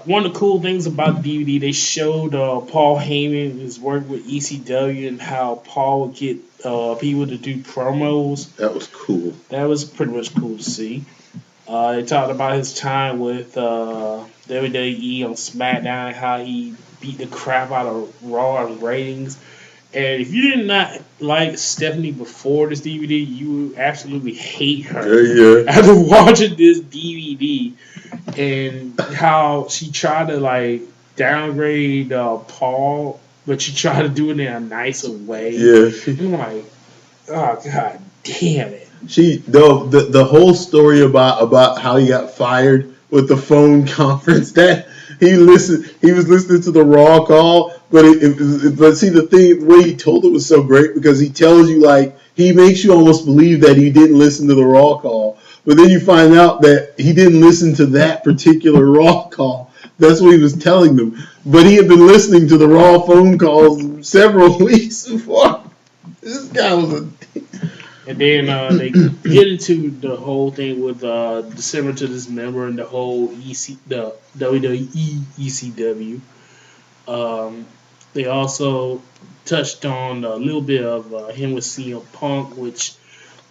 Speaker 1: one of the cool things about the DVD, they showed Paul Heyman his work with ECW and how Paul would get people to do promos.
Speaker 3: That was cool.
Speaker 1: That was pretty much cool to see. They talked about his time with WWE on SmackDown and how he beat the crap out of Raw and ratings. And if you did not like Stephanie before this DVD, you would absolutely hate her.
Speaker 3: Yeah.
Speaker 1: After watching this DVD and how she tried to downgrade Paul, but she tried to do it in a nicer way.
Speaker 3: Yeah.
Speaker 1: I'm like, oh god damn it.
Speaker 3: The whole story about how he got fired with the phone conference that he was listening to the Raw call, but see the way he told it was so great because he tells you he makes you almost believe that he didn't listen to the Raw call, but then you find out that he didn't listen to that particular Raw call. That's what he was telling them, but he had been listening to the Raw phone calls several weeks before. This guy was a.
Speaker 1: And then they get into the whole thing with December to Dismember and the whole the WWE ECW. They also touched on a little bit of him with CM Punk, which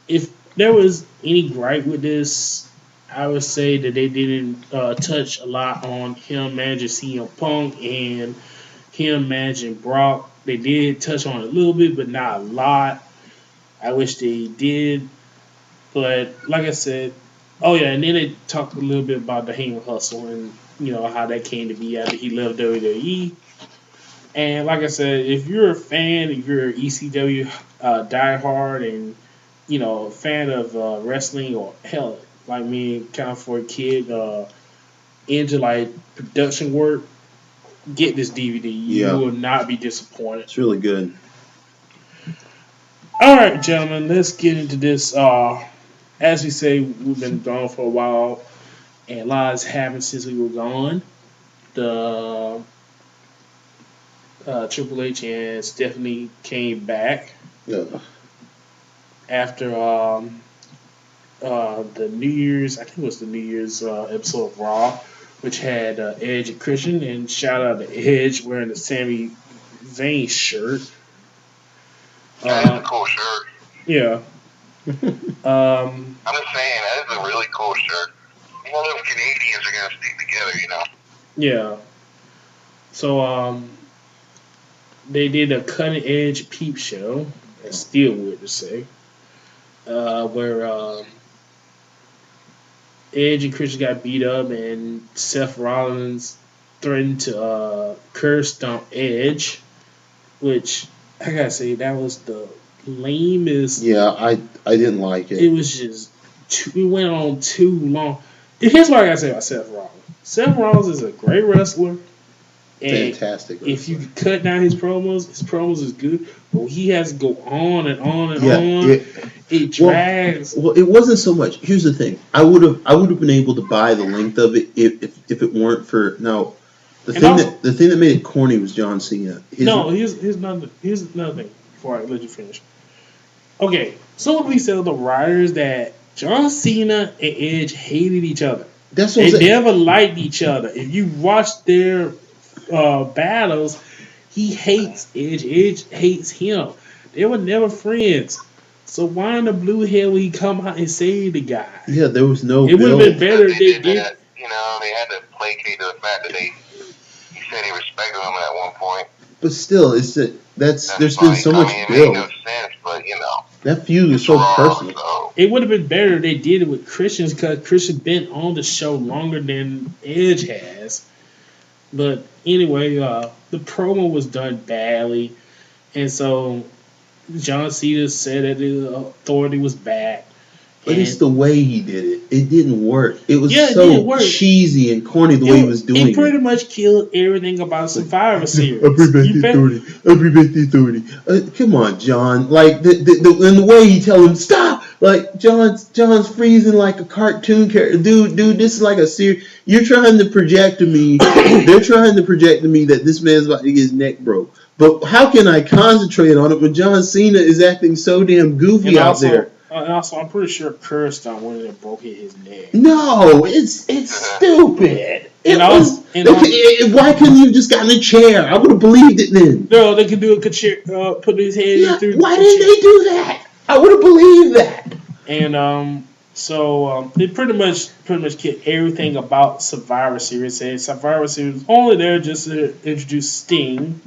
Speaker 1: if there was any gripe with this, I would say that they didn't touch a lot on him managing CM Punk and him managing Brock. They did touch on it a little bit, but not a lot. I wish they did, but like I said, oh yeah, and then they talked a little bit about the Heyman Hustle and how that came to be after he left WWE. And like I said, if you're a fan, if you're an ECW diehard, and a fan of wrestling, or hell, like me, kind of for a kid into production work, get this DVD. You will not be disappointed.
Speaker 3: It's really good.
Speaker 1: All right, gentlemen, let's get into this. As we say, we've been gone for a while, and a lot has happened since we were gone. The Triple H and Stephanie came back after the New Year's. I think it was the New Year's episode of Raw, which had Edge and Christian. And shout out to Edge wearing the Sami Zayn shirt.
Speaker 2: That is a cool shirt.
Speaker 1: Yeah.
Speaker 2: I'm just saying, that is a really cool shirt. All those Canadians are going to stick together,
Speaker 1: Yeah. So, they did a cutting edge peep show. That's still weird to say. where Edge and Christian got beat up, and Seth Rollins threatened to curb stomp Edge, which I gotta say that was the lamest.
Speaker 3: Yeah, I didn't like
Speaker 1: It
Speaker 3: it.
Speaker 1: was just it went on too long. Here's what I gotta say about Seth Rollins. Seth Rollins is a great wrestler, and
Speaker 3: Fantastic
Speaker 1: if you
Speaker 3: wrestler.
Speaker 1: cut down his promos is good, but he has to go on and on and
Speaker 3: Yeah,
Speaker 1: on. It
Speaker 3: well,
Speaker 1: drags.
Speaker 3: it wasn't so much. Here's the thing. I would have been able to buy the length of it if it weren't for now.
Speaker 1: And also,
Speaker 3: The thing that made it corny was John Cena.
Speaker 1: no, here's another thing before I let you finish. Okay, so what we said the writers that John Cena and Edge hated each other.
Speaker 3: That's what
Speaker 1: They
Speaker 3: I'm saying.
Speaker 1: never liked each other. If you watch their battles, he hates Edge. Edge hates him. They were never friends. So why in the blue hell would he come out and save the guy?
Speaker 3: Yeah, there was no
Speaker 1: It would have been
Speaker 3: build.
Speaker 1: better
Speaker 2: They
Speaker 1: if they
Speaker 2: did
Speaker 1: did.
Speaker 2: that. They had to placate to the fact that he said he respected him at one point.
Speaker 3: But still, there's been
Speaker 2: Fine.
Speaker 3: so much
Speaker 2: It made no
Speaker 3: build.
Speaker 2: sense, but
Speaker 3: That feud was
Speaker 2: it's
Speaker 3: so
Speaker 2: Raw,
Speaker 3: personal.
Speaker 2: so
Speaker 1: It would have been better if they did it with Christians because Christian been on the show longer than Edge has. But anyway, the promo was done badly, and so John Cena said that the authority was back.
Speaker 3: But it's
Speaker 1: And
Speaker 3: the way he did it. It didn't work. It was
Speaker 1: yeah, it
Speaker 3: so
Speaker 1: didn't work.
Speaker 3: cheesy and corny the way he was doing
Speaker 1: It pretty much killed everything about Survivor Series.
Speaker 3: I bring back the authority. I bring back the authority. Come on, John. Like and the way he tell him stop. Like John's freezing like a cartoon character. Dude, this is like a serious. You're trying to project to me. They're trying to project to me that this man's about to get his neck broke. But how can I concentrate on it when John Cena is acting so damn goofy out there?
Speaker 1: And also, I'm pretty sure Kirsten went in and broke his neck.
Speaker 3: No, it's stupid. Why couldn't you have just gotten a chair? I would have believed it then.
Speaker 1: No, they could do put his head in through.
Speaker 3: Why didn't they do that? I would have believed that.
Speaker 1: And so they pretty much killed everything about Survivor Series. And Survivor Series was only there just to introduce Sting,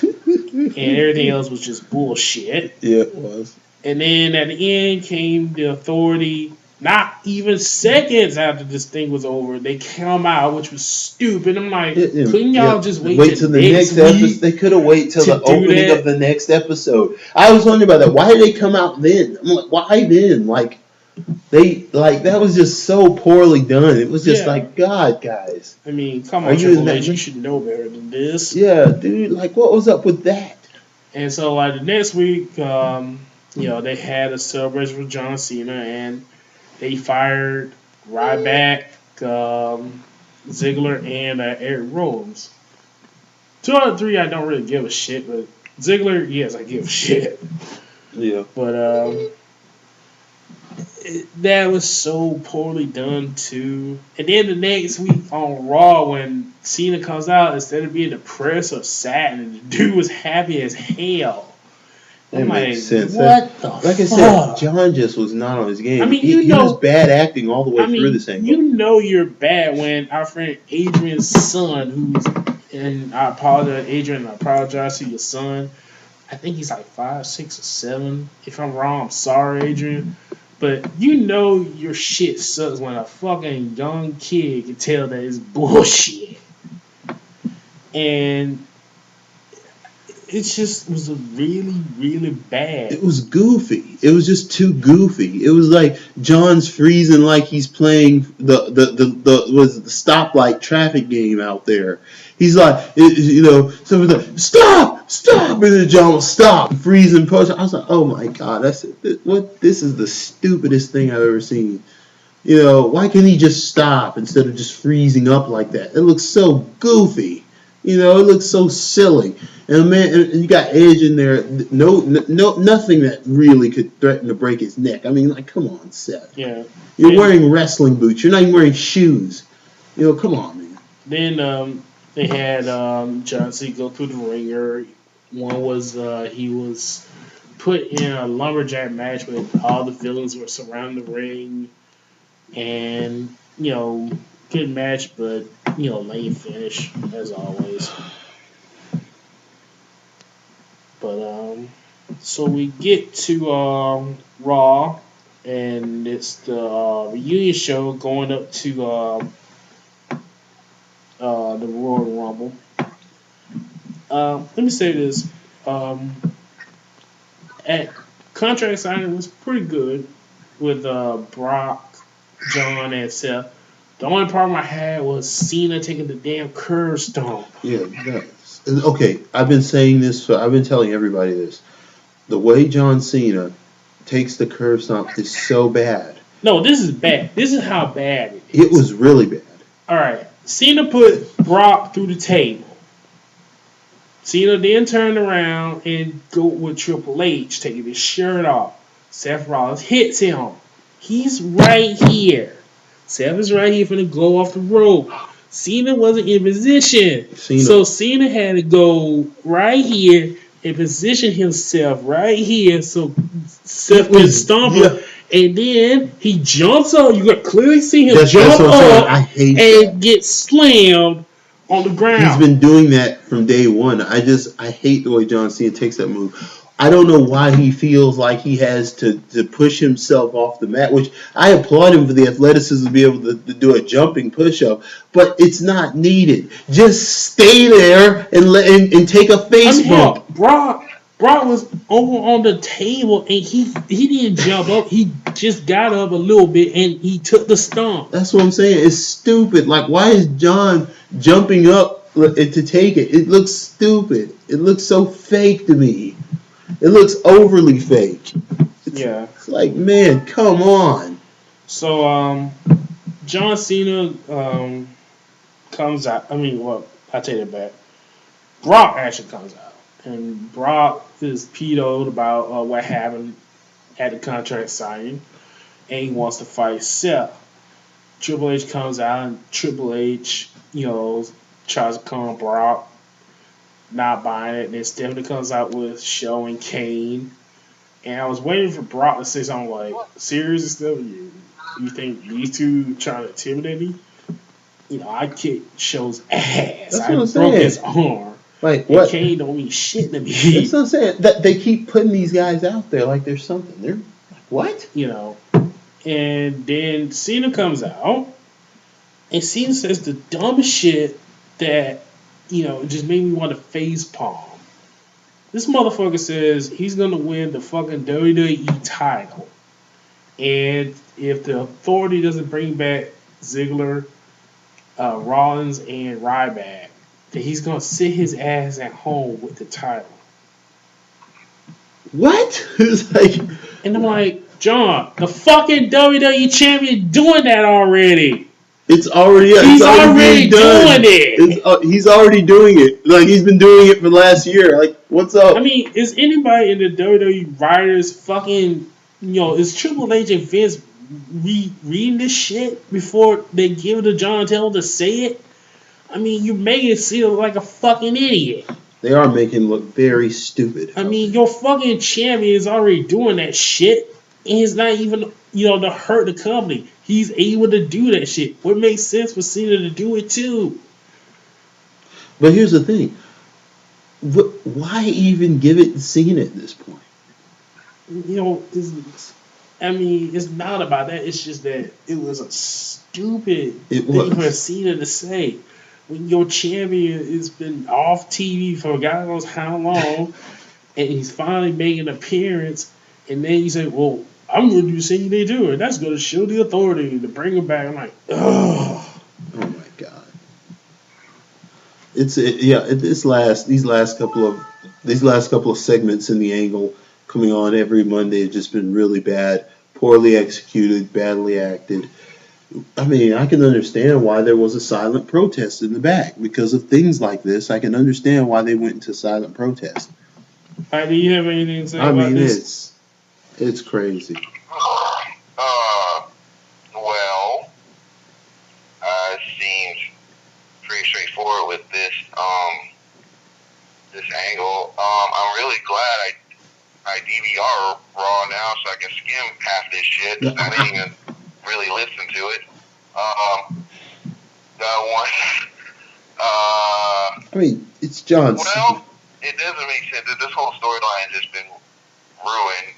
Speaker 1: and everything else was just bullshit.
Speaker 3: Yeah, it was.
Speaker 1: And then at the end came the Authority. Not even seconds after this thing was over, they come out, which was stupid. I'm like, couldn't y'all just wait till the next
Speaker 3: episode? They could have waited till the opening of the next episode. I was wondering about that. Why did they come out then? I'm like, why then? That was just so poorly done. It was just like, God, guys.
Speaker 1: I mean, come on, Triple H, you should know better than this.
Speaker 3: Yeah, dude. Like, what was up with that?
Speaker 1: And so, like, the next week, they had a celebration with John Cena, and they fired Ryback, Ziggler, and Eric Rollins. 2 out of 3, I don't really give a shit, but Ziggler, yes, I give a shit.
Speaker 3: Yeah.
Speaker 1: But that was so poorly done too. And then the next week on Raw, when Cena comes out, instead of being depressed or sad, and the dude was happy as hell.
Speaker 3: That makes sense.
Speaker 1: What the fuck?
Speaker 3: Like I said, John just was not on his game.
Speaker 1: I mean,
Speaker 3: he was bad acting all the way through this angle.
Speaker 1: You know you're bad when our friend Adrian's son, and I apologize, Adrian, I apologize to your son. I think he's like 5, 6, or 7. If I'm wrong, I'm sorry, Adrian. But you know your shit sucks when a fucking young kid can tell that it's bullshit. And it just was a really, really bad.
Speaker 3: It was goofy. It was just too goofy. It was like John's freezing like he's playing the stoplight traffic game out there. He's like, someone's like, stop, and then John will stop, freezing, push. I was like, oh my God, this is the stupidest thing I've ever seen. Why can't he just stop instead of just freezing up like that? It looks so goofy. It looks so silly. And you got Edge in there. No, nothing that really could threaten to break his neck. I mean, like, come on, Seth.
Speaker 1: Yeah.
Speaker 3: You're wearing wrestling boots. You're not even wearing shoes. Come on, man.
Speaker 1: Then they had John Cena go through the ringer. One was he was put in a lumberjack match with all the villains were surrounding the ring, and good match, but lame finish as always. But so we get to Raw, and it's the reunion show going up to the Royal Rumble. Let me say this: um, at contract signing was pretty good with Brock, John, and Seth. The only problem I had was Cena taking the damn curve stomp.
Speaker 3: Yeah, okay. I've been saying this. I've been telling everybody this. The way John Cena takes the curve stomp is so bad.
Speaker 1: No, this is bad. This is how bad it is.
Speaker 3: It was really bad.
Speaker 1: All right, Cena put Brock through the table. Cena then turned around and go with Triple H, taking his shirt off. Seth Rollins hits him. He's right here. Seth is right here for the go off the rope. Cena wasn't in position. So Cena had to go right here and position himself right here so Seth could stomp him. And then he jumps up. You got clearly see him jump up and get slammed on the ground.
Speaker 3: He's been doing that from day one. I hate the way John Cena takes that move. I don't know why he feels like he has to push himself off the mat, which I applaud him for the athleticism to be able to do a jumping push-up, but it's not needed. Just stay there and take a face bump.
Speaker 1: Brock was over on the table and he didn't jump up. He just got up a little bit and he took the stomp.
Speaker 3: That's what I'm saying. It's stupid. Like, why is John jumping up to take it? It looks stupid. It looks so fake to me. It looks overly fake. It's like, man, come on.
Speaker 1: So, John Cena comes out. I take it back. Brock actually comes out. And Brock is PO'd about what happened at the contract signing. And he wants to fight Seth. Triple H comes out and Triple H, tries to calm Brock. Not buying it. And then Stephanie comes out with Show and Kane. And I was waiting for Brock to say something like, serious and stuff. You think these two trying to intimidate me? I kicked Show's ass. I broke his arm.
Speaker 3: Like, what?
Speaker 1: Kane don't mean shit to me.
Speaker 3: That's what I'm saying. That they keep putting these guys out there like there's something. They're like, what?
Speaker 1: And then Cena comes out. And Cena says the dumbest shit that, it just made me want to face palm. This motherfucker says he's going to win the fucking WWE title. And if the Authority doesn't bring back Ziggler, Rollins, and Ryback, that he's going to sit his ass at home with the title.
Speaker 3: What?
Speaker 1: And I'm like, John, the fucking WWE champion doing that already.
Speaker 3: He's already
Speaker 1: doing it.
Speaker 3: He's already doing it. Like, he's been doing it for the last year. Like, what's up?
Speaker 1: I mean, is anybody in the WWE writers fucking, is Triple H and Vince reading this shit before they give it to John Taylor to say it? I mean, you're making it seem like a fucking idiot.
Speaker 3: They are making him look very stupid.
Speaker 1: I mean, your fucking champion is already doing that shit, and it's not even, to hurt the company. He's able to do that shit. What makes sense for Cena to do it too?
Speaker 3: But here's the thing. Why even give it to Cena at this point?
Speaker 1: It's not about that. It's just that it was a stupid thing for Cena to say. When your champion has been off TV for God knows how long, and he's finally making an appearance, and then you say, well, I'm going to do the same they do, and that's going to show the Authority to bring him back. I'm like, ugh.
Speaker 3: Oh my God. These last couple of segments in the Angle coming on every Monday have just been really bad, poorly executed, badly acted. I mean, I can understand why there was a silent protest in the back because of things like this. I can understand why they went into silent protest.
Speaker 1: Do you have anything to say about this?
Speaker 3: It's crazy.
Speaker 2: Well, it seems pretty straightforward with this Angle. I'm really glad I DVR Raw now so I can skim half this shit. I didn't even really listen to it.
Speaker 3: I mean, it's John.
Speaker 2: Well, it doesn't make sense. This whole storyline has just been ruined.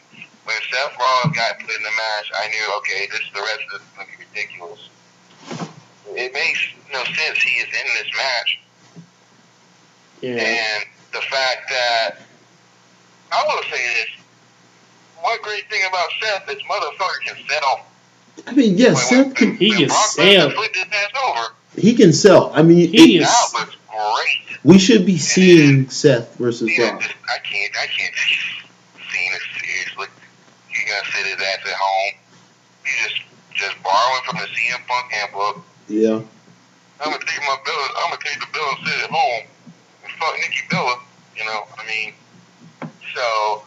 Speaker 2: When Seth Rollins got put in the match, I knew, okay, the rest of this is going to be ridiculous. It makes no sense he is in this match.
Speaker 1: Yeah.
Speaker 2: And the fact that, I will say this, one great thing about Seth is motherfucker can sell.
Speaker 3: I mean, yes, Seth can.
Speaker 1: He can
Speaker 2: Brock
Speaker 1: sell.
Speaker 2: Lesnar flipped his ass over.
Speaker 3: He can sell. I mean,
Speaker 1: He is.
Speaker 2: That was great.
Speaker 3: we should be seeing Seth versus Brock.
Speaker 2: I can't see this seriously. He's gonna sit his ass at home. He's just borrowing from the CM Punk handbook.
Speaker 3: Yeah.
Speaker 2: I'm gonna take the bill and sit at home and fuck Nikki Bella. You know, I mean, so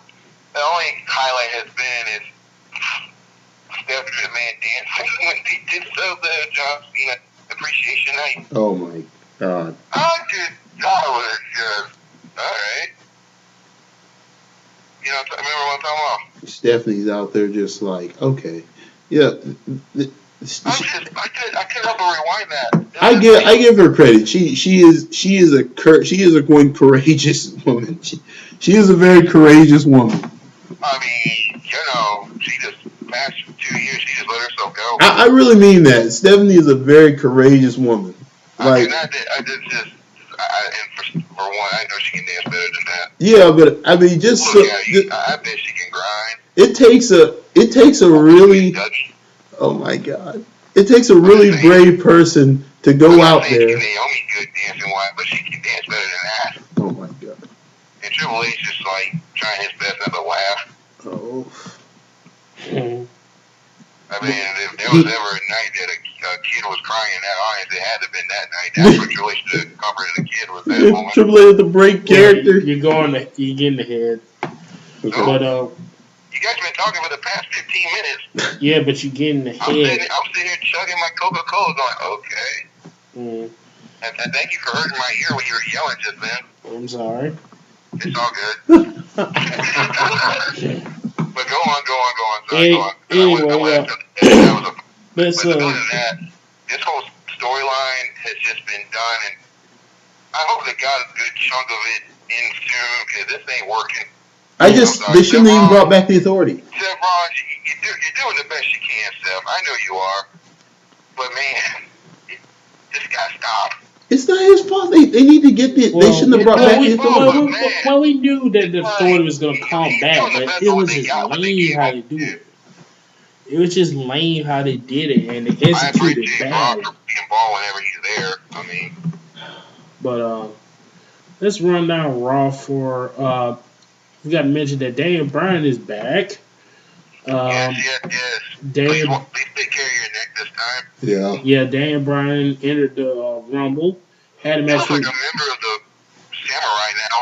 Speaker 2: the only highlight has been is Stephanie McMahon dancing when they did so the John Cena appreciation night.
Speaker 3: Oh my God.
Speaker 2: I was just alright. You know, remember what I'm talking about?
Speaker 3: Stephanie's out there just like, okay, yeah.
Speaker 2: I couldn't help but rewind that.
Speaker 3: I give her credit. She is a one courageous woman. She is a very courageous woman.
Speaker 2: I mean, you know, she just past 2 years, she just let herself go.
Speaker 3: I really mean that. Stephanie is a very courageous woman. Like,
Speaker 2: and for one, I know she can dance better than that.
Speaker 3: yeah, but I mean,
Speaker 2: I bet she can grind.
Speaker 3: It takes a really, oh my God, it takes a really brave person to go out there.
Speaker 2: Naomi good dancing wise, but she can dance better than that.
Speaker 3: Oh my God.
Speaker 2: And Triple H just like trying his best not to laugh.
Speaker 3: Oh.
Speaker 2: I mean, if there was ever a night that a kid was crying in that audience, it had to have been that night. That's what Triple H should have comforted the kid with that moment.
Speaker 3: Triple H the break character.
Speaker 1: You're getting ahead.
Speaker 3: Okay.
Speaker 1: But
Speaker 2: you guys been talking for the past 15 minutes.
Speaker 1: Yeah, but you're getting ahead.
Speaker 2: I'm sitting here chugging my Coca-Cola, going, okay. And thank you for hurting my ear when you were yelling just then.
Speaker 1: I'm sorry.
Speaker 2: It's all good. But go on. Sorry, go on.
Speaker 1: Anyway,
Speaker 2: but other than that, this whole storyline has just been done, and I hope they got a good chunk of it in soon, because this ain't working.
Speaker 3: They shouldn't even brought back the Authority.
Speaker 2: Seth Rollins, you're doing the best you can, Seth. I know you are. But man, this gotta stop.
Speaker 3: It's not his fault. They need to get the. They shouldn't have brought back the Authority.
Speaker 1: Well, we knew that the Authority was going to come back, but it was just lame how they do it. It was just lame how they did it, and they executed bad.
Speaker 2: Whenever he's there, I mean.
Speaker 1: But let's run down Raw for. We got to mention that Daniel Bryan is back.
Speaker 2: Yes.
Speaker 1: Daniel,
Speaker 2: please take care of your neck this time.
Speaker 3: Yeah.
Speaker 1: Yeah, Daniel Bryan entered the Rumble. Had a match.
Speaker 2: He's like a member of the Samurai now.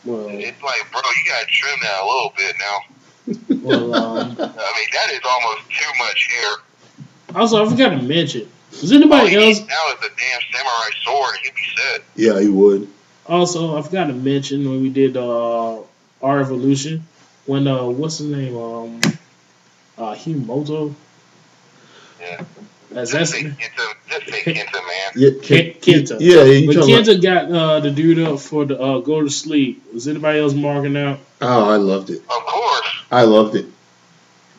Speaker 1: Well,
Speaker 2: it's like, bro, you gotta trim that a little bit now.
Speaker 1: Well,
Speaker 2: I mean, that is almost too much hair.
Speaker 1: Also, I forgot to mention. Was anybody else?
Speaker 2: Now is the damn samurai sword, and he'd be set.
Speaker 3: Yeah, he would.
Speaker 1: Also, I forgot to mention when we did our Evolution, when what's his name? Himoto.
Speaker 2: Yeah.
Speaker 1: Just
Speaker 2: say Kenta, man.
Speaker 3: Yeah,
Speaker 1: Kenta.
Speaker 3: Yeah,
Speaker 1: but Kenta got the dude up for the go to sleep. Was anybody else marking out?
Speaker 3: Oh, I loved it.
Speaker 2: Of course.
Speaker 3: I loved it.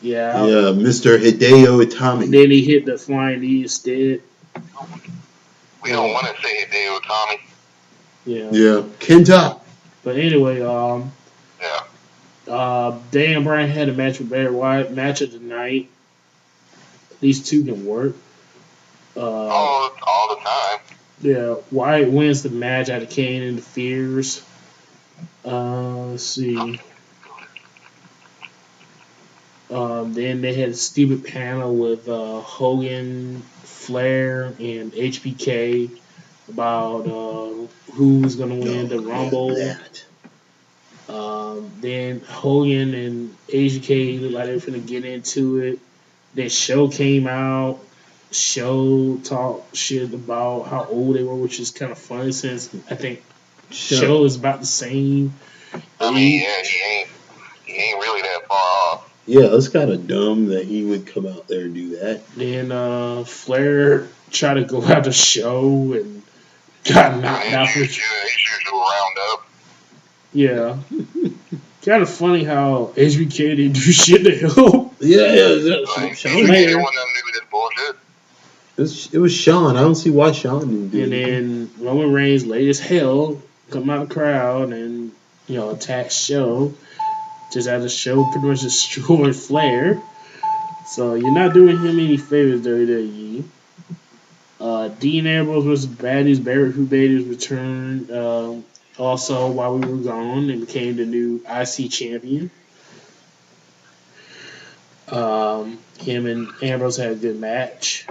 Speaker 1: Yeah.
Speaker 3: Yeah, Mr. Hideo Itami.
Speaker 1: Then he hit the flying knee instead.
Speaker 2: We don't want to say Hideo Itami.
Speaker 1: Yeah.
Speaker 3: Kenta.
Speaker 1: But anyway, Dan Bryan had a match with Barry Wyatt. Match of the night. These two can work.
Speaker 2: All the time.
Speaker 1: Yeah, Wyatt wins the match out of Kane interferes. Let's see. Then they had a stupid panel with Hogan, Flair, and HBK about who's going to win the Rumble. Then Hogan and HBK looked like they were going to get into it. Then Show came out. Show talked shit about how old they were, which is kind of funny since I think Show is about the same.
Speaker 2: I mean, yeah, he ain't really that far off.
Speaker 3: Yeah, that's kind of dumb that he would come out there and do that.
Speaker 1: Then Flair tried to go out the Show and got knocked out.
Speaker 2: He should round up.
Speaker 1: Yeah. kind of funny how HBK didn't do shit to help.
Speaker 2: Like,
Speaker 3: Sean.
Speaker 2: he
Speaker 1: Later.
Speaker 2: didn't want nothing to do with this bullshit.
Speaker 3: It was Sean. I don't see why Sean didn't do
Speaker 1: And
Speaker 3: it.
Speaker 1: then Roman Reigns, late as hell, come out of the crowd and attack Show. Just as the Show pretty much destroyed Flair. So you're not doing him any favors, WWE. Dean Ambrose versus Baddies, Barrett Hubaitis returned. Also, while we were gone, and became the new IC champion. Him and Ambrose had a good match.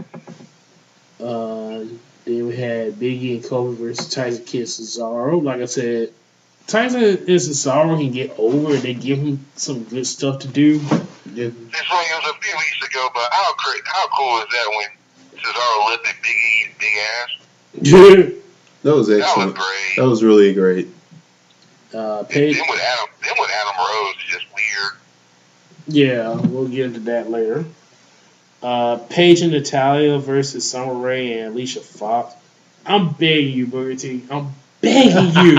Speaker 1: Then we had Big E and Kobe versus Tyson Kidd Cesaro. Like I said, Tyson and Cesaro can get over and they give him some good stuff to do.
Speaker 3: Yeah.
Speaker 2: This one was a few weeks ago, but how cool is that when Cesaro lifted Big E's big ass?
Speaker 1: Yeah.
Speaker 3: That was
Speaker 2: That
Speaker 3: excellent.
Speaker 2: was great.
Speaker 3: That was really great.
Speaker 1: Paige,
Speaker 2: Then with Adam Rose, just weird.
Speaker 1: yeah, we'll get into that later. Paige and Natalia versus Summer Rae and Alicia Fox. I'm begging you, Booker T. I'm begging you.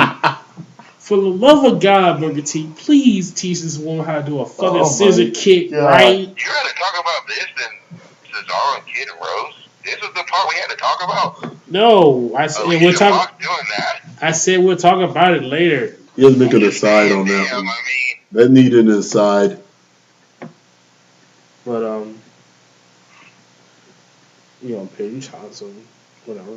Speaker 1: For the love of God, Booker T, please teach this woman how to do a fucking scissor kick right.
Speaker 2: You had to talk about this than Cesaro and Kid and Rose. This is the part we had to talk about.
Speaker 1: No, I said
Speaker 2: Alicia
Speaker 1: we're talking.
Speaker 2: Fox doing that.
Speaker 1: I said we'll talk about it later.
Speaker 3: You have to make an aside on that
Speaker 2: Damn,
Speaker 3: one.
Speaker 2: I mean,
Speaker 3: That needed an aside.
Speaker 1: But Paige Johnson, whatever.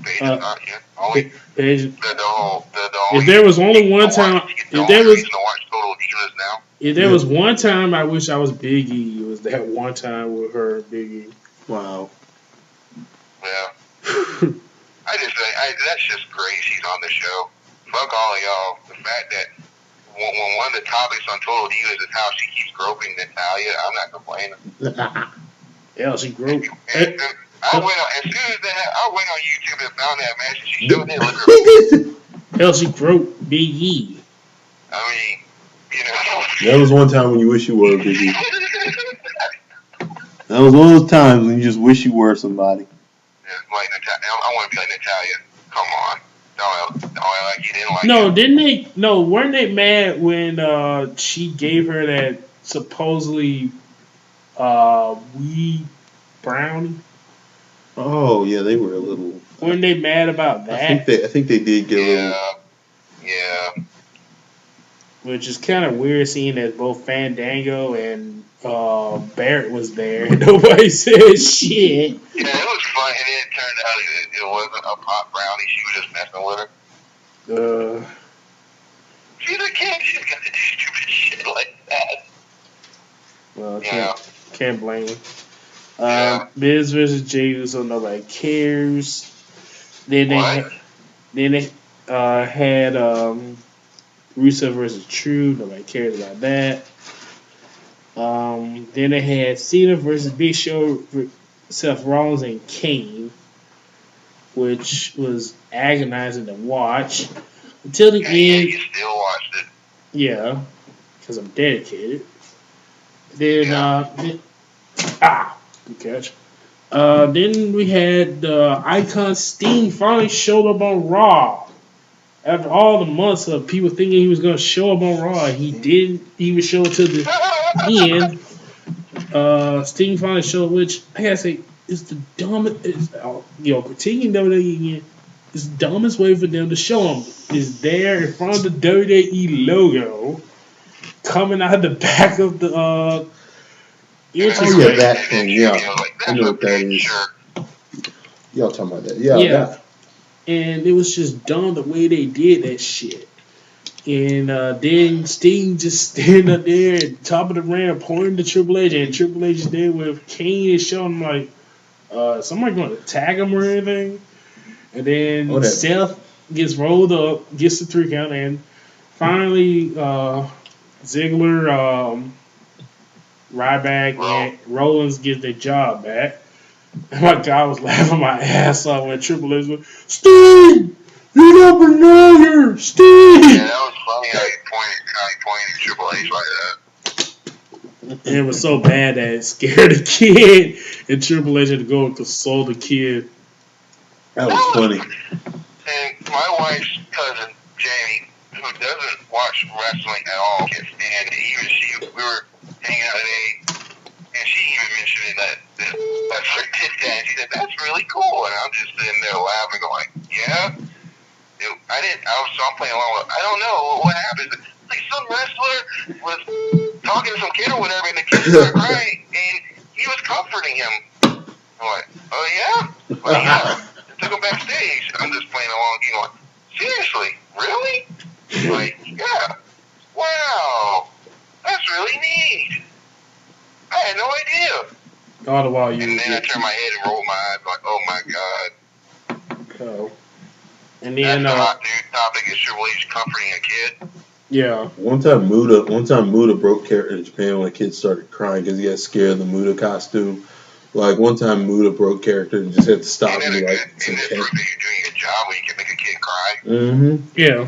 Speaker 2: Paige is not here. Only
Speaker 1: Paige.
Speaker 2: the only.
Speaker 1: If there was only one time,
Speaker 2: the only reason to watch Total Divas now.
Speaker 1: if there was one time I wish I was Big E, it was that one time with her and Big E.
Speaker 3: Wow.
Speaker 2: Yeah. I just think that's just great. She's on the show. Fuck all of y'all. The fact that when one of the topics on Total Divas is how she keeps groping Natalia, I'm not complaining.
Speaker 1: Yeah, she grew.
Speaker 2: And I went on, as soon as that, I went on YouTube and found that match, and she showed that literally.
Speaker 1: Hell, she broke Big E.
Speaker 2: I mean, you know.
Speaker 3: That was one time when you wish you were Biggie. That was one of those times when you just wish you were somebody.
Speaker 2: Yeah, like I want to be like Natalia. Come on. Don't like you didn't like
Speaker 1: No,
Speaker 2: it.
Speaker 1: didn't they? No, weren't they mad when she gave her that supposedly weed brownie?
Speaker 3: Oh yeah, they were a little.
Speaker 1: Weren't they mad about that?
Speaker 3: I think they did get a little.
Speaker 2: Yeah.
Speaker 1: Which is kind of weird seeing that both Fandango and Barrett was there and nobody said shit.
Speaker 2: Yeah, it was fun, and it turned out it wasn't a pot brownie. She was just messing with her. She's a kid. She's got to do stupid shit like that.
Speaker 1: Well,
Speaker 2: Yeah.
Speaker 1: can't blame her.
Speaker 2: Yeah.
Speaker 1: Miz versus Jey Uso, nobody cares. Then they
Speaker 2: What?
Speaker 1: had Rusev versus True, nobody cares about that. Then they had Cena versus Big Show, Seth Rollins and Kane, which was agonizing to watch until the
Speaker 2: Yeah,
Speaker 1: end.
Speaker 2: you still watched it.
Speaker 1: Yeah, because I'm dedicated. Then, good catch. Then we had Icon Sting finally showed up on Raw. After all the months of people thinking he was going to show up on Raw, he didn't even show up to the end. Sting finally showed, which I gotta say is the dumbest. Critiquing WWE again is the dumbest way for them to show him. Is there in front of the WWE logo, coming out the back of the entrance.
Speaker 3: Oh, yeah, that thing, yeah.
Speaker 2: Like,
Speaker 3: I know what that is.
Speaker 2: Sure.
Speaker 3: Y'all talking about that? Yeah.
Speaker 1: Yeah.
Speaker 3: That.
Speaker 1: And it was just dumb the way they did that shit. And then Sting just standing up there at the top of the ramp pointing to Triple H, and Triple H is there with Kane and showing him like, somebody going to tag him or anything? And then Seth gets rolled up, gets the 3 count, and finally Ziggler, Ryback, and Rollins get their job back. And my God, I was laughing my ass off when Triple H went, Sting! You don't belong here! Sting!
Speaker 2: Yeah, that was funny how he pointed at Triple H like that.
Speaker 1: And it was so bad that it scared the kid, and Triple H had to go and console the kid.
Speaker 3: That was funny.
Speaker 2: And my wife's cousin, Jamie, who who doesn't watch wrestling at all can't stand it. Even we were hanging out today, and she even mentioned that her did that. And she said, "That's really cool." And I'm just sitting there laughing, going, "Yeah." I'm playing along with, I don't know what happened. Like some wrestler was talking to some kid or whatever, and the kid started crying, and he was comforting him. I'm like, oh yeah? Like, yeah. And took him backstage. I'm just playing along, like, seriously? Really? Like, yeah. Wow. That's really neat. I had no idea.
Speaker 1: All the while you.
Speaker 2: And then I turned my head and rolled my eyes, like, oh my god.
Speaker 1: Oh. And then
Speaker 2: that's the hot dude topic is Triple H comforting a kid.
Speaker 1: Yeah.
Speaker 3: One time Muda broke character in Japan when a kid started crying because he got scared of the Muda costume. Like one time Muda broke character and just had to stop and be like,
Speaker 2: "It's okay." And proof that you're doing a job when you can make a kid cry.
Speaker 3: Mm-hmm.
Speaker 1: Yeah.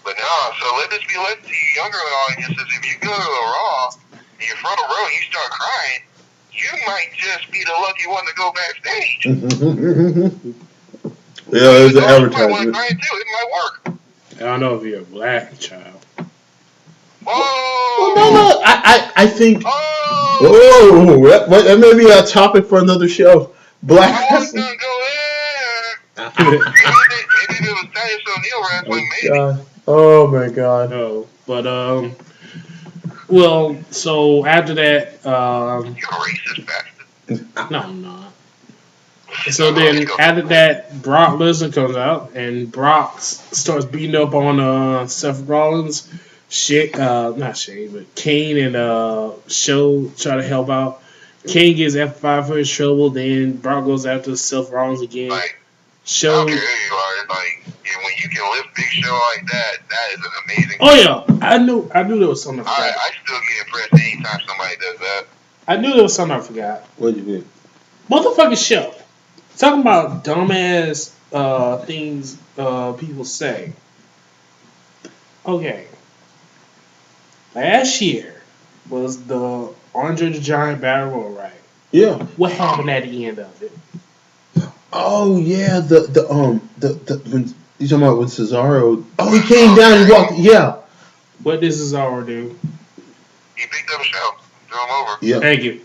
Speaker 2: But no, so let this be led to you younger audiences. If you go to a Raw and you're front row and you start crying, you might just be the lucky one to go backstage.
Speaker 3: Yeah, it was an advertisement.
Speaker 2: Want to cry too. It might work.
Speaker 1: I don't know if you're a black child.
Speaker 2: Oh.
Speaker 3: Well, no. I think.
Speaker 2: Oh.
Speaker 3: Whoa, that may be a topic for another show. Black.
Speaker 2: I was gonna go there. maybe it was Titus O'Neil wrestling. Maybe.
Speaker 3: Oh my god.
Speaker 1: No, but well, so after that,
Speaker 2: You're a racist bastard.
Speaker 1: No, I'm not. So then after that, Brock Lesnar comes out and Brock starts beating up on Seth Rollins. Not Shane, but Kane and Show try to help out. Kane gets F5 for his trouble. Then Brock goes after Seth Rollins again.
Speaker 2: Like,
Speaker 1: Show.
Speaker 2: I don't care who you are. Like, when you can lift Big Show like that, that is an amazing.
Speaker 1: Oh yeah, I knew there was something I forgot.
Speaker 2: I still get impressed anytime somebody does that.
Speaker 1: I knew there was something I forgot.
Speaker 3: What did you do?
Speaker 1: Motherfucking Show. Talking about dumbass things people say. Okay. Last year was the Andre the Giant Battle Royal, right?
Speaker 3: Yeah.
Speaker 1: What happened at the end of it?
Speaker 3: Oh yeah, the when you talking about when Cesaro? Oh, he came down and walked. Yeah.
Speaker 1: What did Cesaro do?
Speaker 2: He picked up Show, threw him over.
Speaker 3: Yeah.
Speaker 1: Thank you.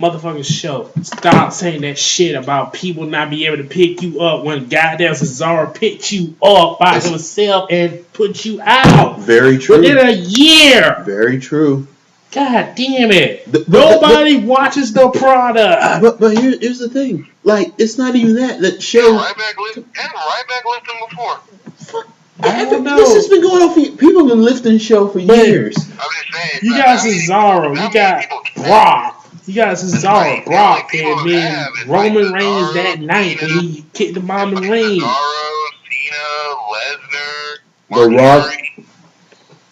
Speaker 1: Motherfucking Show. Stop saying that shit about people not being able to pick you up when goddamn Cesaro picked you up by himself and put you out.
Speaker 3: Very true.
Speaker 1: Within a year.
Speaker 3: Very true.
Speaker 1: God damn it. Nobody watches the product.
Speaker 3: But here's the thing. Like, it's not even that Show.
Speaker 2: Ryback lifted him before.
Speaker 1: I don't know.
Speaker 3: This has been going on for people have been lifting Show for years.
Speaker 2: I'm just saying.
Speaker 1: You got Cesaro. You got Brock. You got Cesaro, Brock, and then Roman Reigns that night when he kicked him out of the ring.
Speaker 2: Cesaro, Cena, Lesnar,
Speaker 3: The Rock.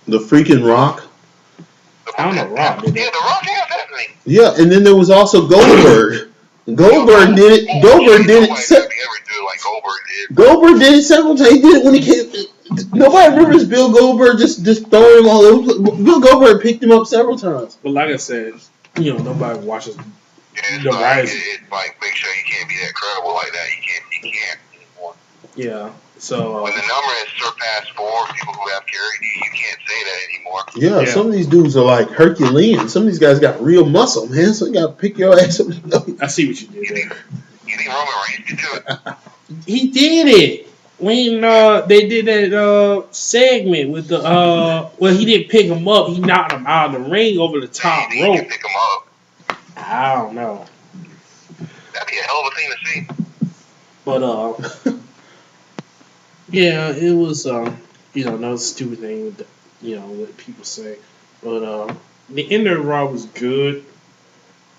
Speaker 3: The freaking Rock.
Speaker 1: I don't know Rock.
Speaker 2: Yeah, The Rock has happening.
Speaker 3: Yeah, and then there was also Goldberg. Goldberg did it. Goldberg did it several times. He did it when he came. Nobody remembers Bill Goldberg just throwing him all over. Bill Goldberg picked him up several times.
Speaker 1: But like I said, nobody watches
Speaker 2: the
Speaker 1: Rise.
Speaker 2: It's like, make sure you can't be that credible like that. You can't anymore.
Speaker 1: Yeah. So
Speaker 2: when the number has surpassed 4 people who have carried you can't say that anymore.
Speaker 3: Yeah, some of these dudes are like Herculean. Some of these guys got real muscle, man. So you got to pick your ass up.
Speaker 1: I see what you did there.
Speaker 2: You think Roman Reigns could do it?
Speaker 1: He did it. When they did that segment with the he didn't pick him up. He knocked him out of the ring over the top rope.
Speaker 2: He pick him up.
Speaker 1: I don't know.
Speaker 2: That'd be a hell of a thing to see.
Speaker 1: But yeah, it was another stupid thing with what people say. But the end of the Raw was good.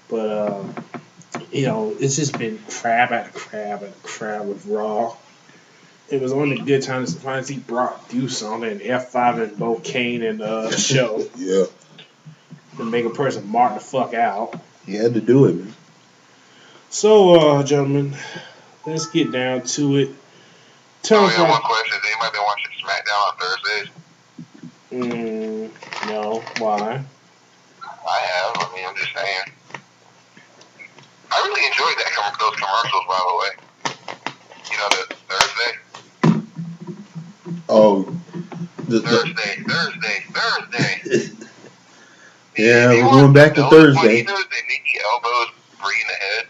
Speaker 1: But it's just been crab after crab after crab with Raw. It was only a good time to finally see Brock do something and F5 in both Kane and Show.
Speaker 3: Yeah.
Speaker 1: To make a person mark the fuck out.
Speaker 3: He had to do it, man.
Speaker 1: So, gentlemen, let's get down to it.
Speaker 2: One question. Has anybody been watching SmackDown on Thursdays?
Speaker 1: No. Why?
Speaker 2: I have. I'm just saying. I really enjoyed those commercials, by the way. The Thursday.
Speaker 3: Oh,
Speaker 2: Thursday.
Speaker 3: Yeah,
Speaker 2: Do you
Speaker 3: we're
Speaker 2: want
Speaker 3: going back to
Speaker 2: notice when
Speaker 3: Thursday.
Speaker 2: you notice they Nikki elbows Brie in the head?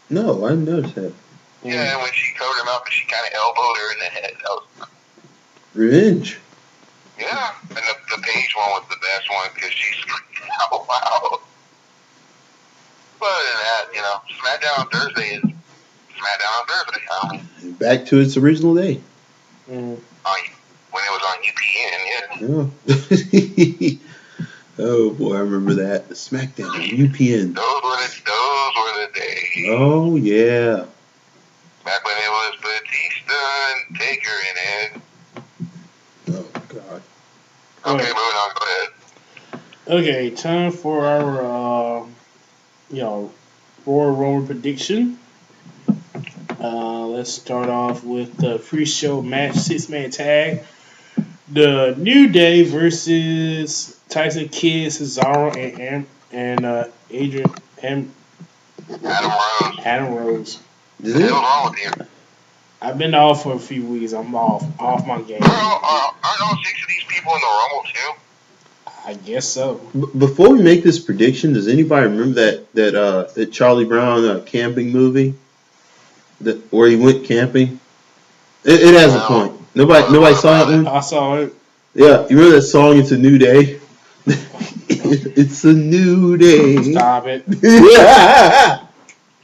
Speaker 3: No, I didn't notice that.
Speaker 2: Yeah, and when she covered her mouth, she kind of elbowed her in the head. That was
Speaker 3: Revenge.
Speaker 2: yeah, and the Paige one was the best one because she screamed out loud. But other than that, SmackDown on Thursday is SmackDown on Thursday.
Speaker 3: Back to its original day.
Speaker 2: When it was on UPN,
Speaker 3: yeah. Oh boy, I remember that. SmackDown, UPN.
Speaker 2: Those were the days.
Speaker 3: Oh yeah.
Speaker 2: Back when it was Batista and Taker and Ed.
Speaker 3: Oh God.
Speaker 2: Okay, moving on. Go ahead.
Speaker 1: Okay, time for our Royal Rumble prediction. Let's start off with the pre-show match, 6-man tag. The New Day versus Tyson Kidd, Cesaro, and Adrian Adam Rose.
Speaker 2: What's wrong with you?
Speaker 1: I've been off for a few weeks. I'm off my game.
Speaker 2: Aren't all 6 of these people in the Rumble too?
Speaker 1: I guess so.
Speaker 3: Before we make this prediction, does anybody remember that Charlie Brown camping movie? Where he went camping? It has a point. Nobody saw that one?
Speaker 1: I saw it.
Speaker 3: Yeah, you remember that song, It's a New Day? It's a new day.
Speaker 1: Stop it.
Speaker 3: Yeah.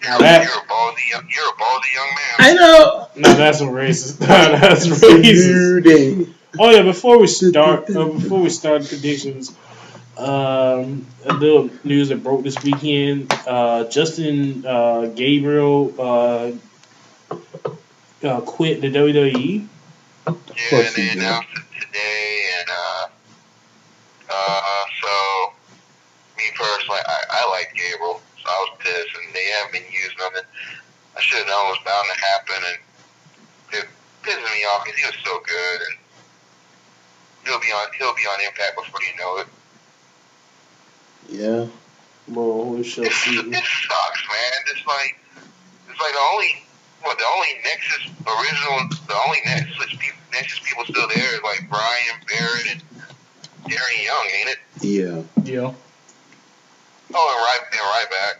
Speaker 2: You're a ballsy young man.
Speaker 3: I know.
Speaker 1: No, that's racist. That's
Speaker 3: It's
Speaker 1: racist.
Speaker 3: a new day.
Speaker 1: Oh yeah, before we start the predictions, a little news that broke this weekend. Justin Gabriel quit the WWE.
Speaker 2: Yeah, and they announced it today, and so me personally, I like Gabriel, so I was pissed, and they haven't been using him, and I should have known it was bound to happen, and it pissed me off because he was so good, and he'll be on Impact before you know it.
Speaker 3: Yeah.
Speaker 1: Well, we shall see.
Speaker 2: It sucks, man. It's like the only Nexus people still there is like Brian Barrett and Darren Young, ain't it?
Speaker 3: Yeah.
Speaker 1: Yeah.
Speaker 2: Oh, and Ryback.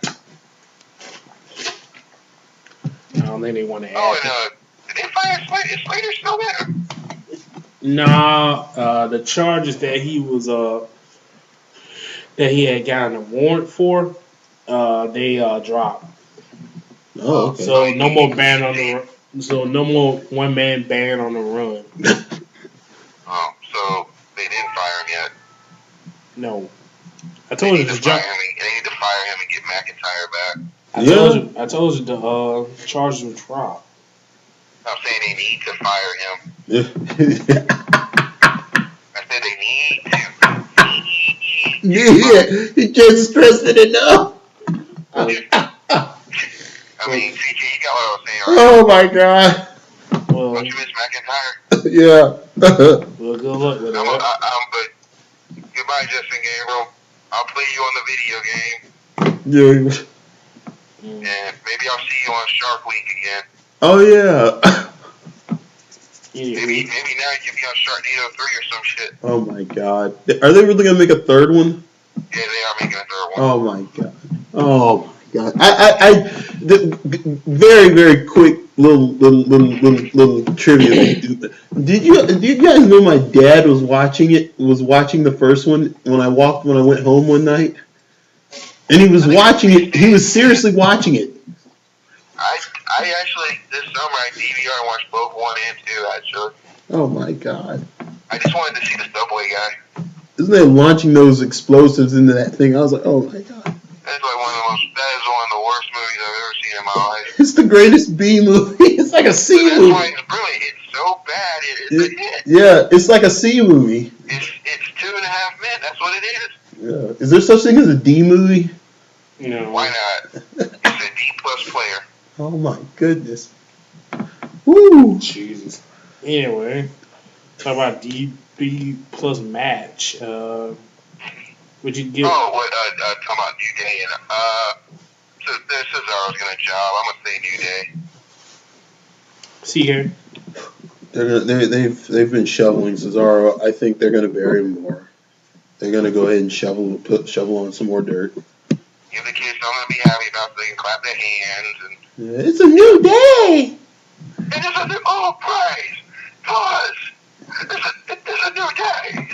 Speaker 1: I don't think they want to add.
Speaker 2: Oh, and did they fire Slater? Is Slater still there?
Speaker 1: Nah, the charges that he was that he had gotten a warrant for, they dropped.
Speaker 3: Oh, okay.
Speaker 1: So no more ban on the. So no more 1-man ban on the run.
Speaker 2: Oh, so they didn't fire him yet.
Speaker 1: No, I told you to jump.
Speaker 2: They need to fire him and get McIntyre back.
Speaker 1: I told you the charges were dropped.
Speaker 2: I'm saying they need to fire him. I said they need to.
Speaker 3: Yeah, you can't stress it enough.
Speaker 2: I mean, CJ, you got what I was saying, right?
Speaker 3: Oh my God.
Speaker 1: Well,
Speaker 2: Don't you miss McIntyre?
Speaker 3: Yeah.
Speaker 1: Well, good luck with that.
Speaker 2: But goodbye, Justin Gabriel. I'll play you on the video game.
Speaker 3: Yeah.
Speaker 2: And maybe I'll see you on Shark Week again.
Speaker 3: Oh yeah.
Speaker 2: Maybe now you can be on Sharknado 3 or some shit.
Speaker 3: Oh my God. Are they really gonna make a third one?
Speaker 2: Yeah, they are making a third one.
Speaker 3: Oh my God. Oh my God. Very, very quick little trivia. Did you guys know my dad was watching the first one when I went home one night? And he was watching it. He was seriously watching it.
Speaker 2: I actually, this summer, I DVR and watched both 1 and 2, actually.
Speaker 3: Oh my God.
Speaker 2: I just wanted to see the Subway guy.
Speaker 3: Isn't they launching those explosives into that thing? I was like, oh my God.
Speaker 2: That is one of the worst movies I've ever seen in my life.
Speaker 3: It's the greatest B movie. It's like a C movie.
Speaker 2: That's why it's brilliant. It's so bad. It's a hit.
Speaker 3: Yeah, it's like a C movie.
Speaker 2: It's 2.5 men. That's what it is.
Speaker 3: Yeah. Is there such thing as a D movie?
Speaker 1: No.
Speaker 2: Why not? It's a D+ player.
Speaker 3: Oh my goodness. Woo.
Speaker 1: Jesus. Anyway, talk about DB plus match. Would you give?
Speaker 2: Talking about New Day and so Cesaro's gonna job. I'm gonna say New Day.
Speaker 1: See here.
Speaker 3: They've been shoveling Cesaro. I think they're gonna bury him more. They're gonna go ahead and shovel on some more dirt.
Speaker 2: Give the kids something to be happy about so they can clap their hands. And
Speaker 3: it's a new day.
Speaker 2: It is a new praise. Pause. It's a new day.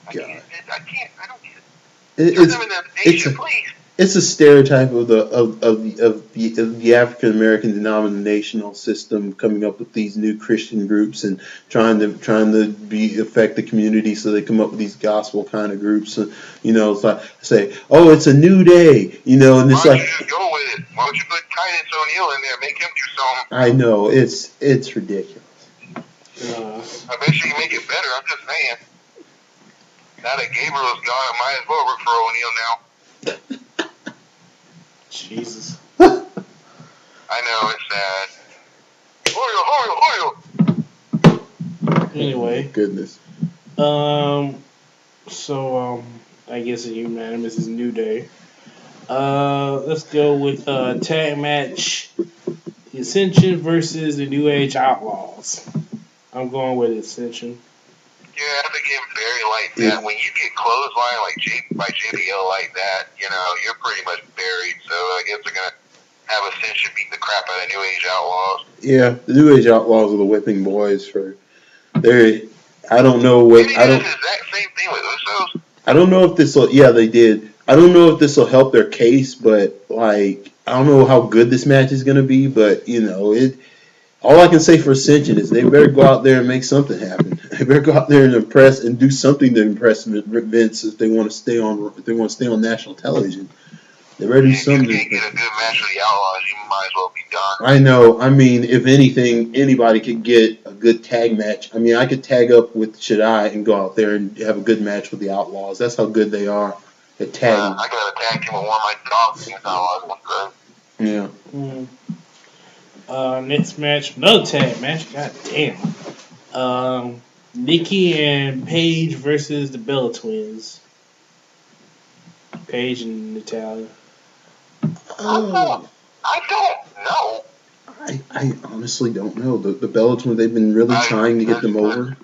Speaker 2: I don't get it.
Speaker 3: It's a stereotype of the African American denominational system coming up with these new Christian groups and trying to affect the community, so they come up with these gospel kind of groups. And, it's like say, oh, it's a new day, and it's
Speaker 2: Why
Speaker 3: like.
Speaker 2: Why don't you just go with it? Why don't you put Titus O'Neil in there, make him do something?
Speaker 3: I know it's ridiculous.
Speaker 2: I bet you can make it better. I'm just saying. Now that Gabriel's gone, I might as well work for O'Neil now.
Speaker 1: Jesus.
Speaker 2: I know, it's sad. Oil.
Speaker 1: Anyway.
Speaker 3: Goodness.
Speaker 1: So, I guess a unanimous is New Day. Let's go with tag match. The Ascension versus the New Age Outlaws. I'm going with Ascension.
Speaker 2: Yeah, I have to get very like that. When you get clothesline by JBL like that, you're pretty much buried. So I guess they're gonna have Ascension beat the crap out of New Age Outlaws.
Speaker 3: Yeah, the New Age Outlaws are the whipping boys for. I don't know what.
Speaker 2: I don't. The exact same thing with Usos.
Speaker 3: I don't know if this will. Yeah, they did. I don't know if this will help their case, but I don't know how good this match is gonna be. But it. All I can say for Ascension is they better go out there and make something happen. They better go out there and impress and do something to impress Vince if they want to stay on. If they want to stay on national television, they better do something.
Speaker 2: If you can't get a good match with the Outlaws, you might as well be done.
Speaker 3: I know. I mean, if anything, anybody could get a good tag match. I mean, I could tag up with Shaddai and go out there and have a good match with the Outlaws. That's how good they are at tagging.
Speaker 2: I got a tag team with one of my dogs against Outlaws.
Speaker 3: Yeah.
Speaker 1: Next match, another tag match. God damn. Nikki and Paige versus the Bella Twins. Paige and Natalya.
Speaker 2: I don't know.
Speaker 3: I honestly don't know. The Bella Twins, they've been really trying to get them over.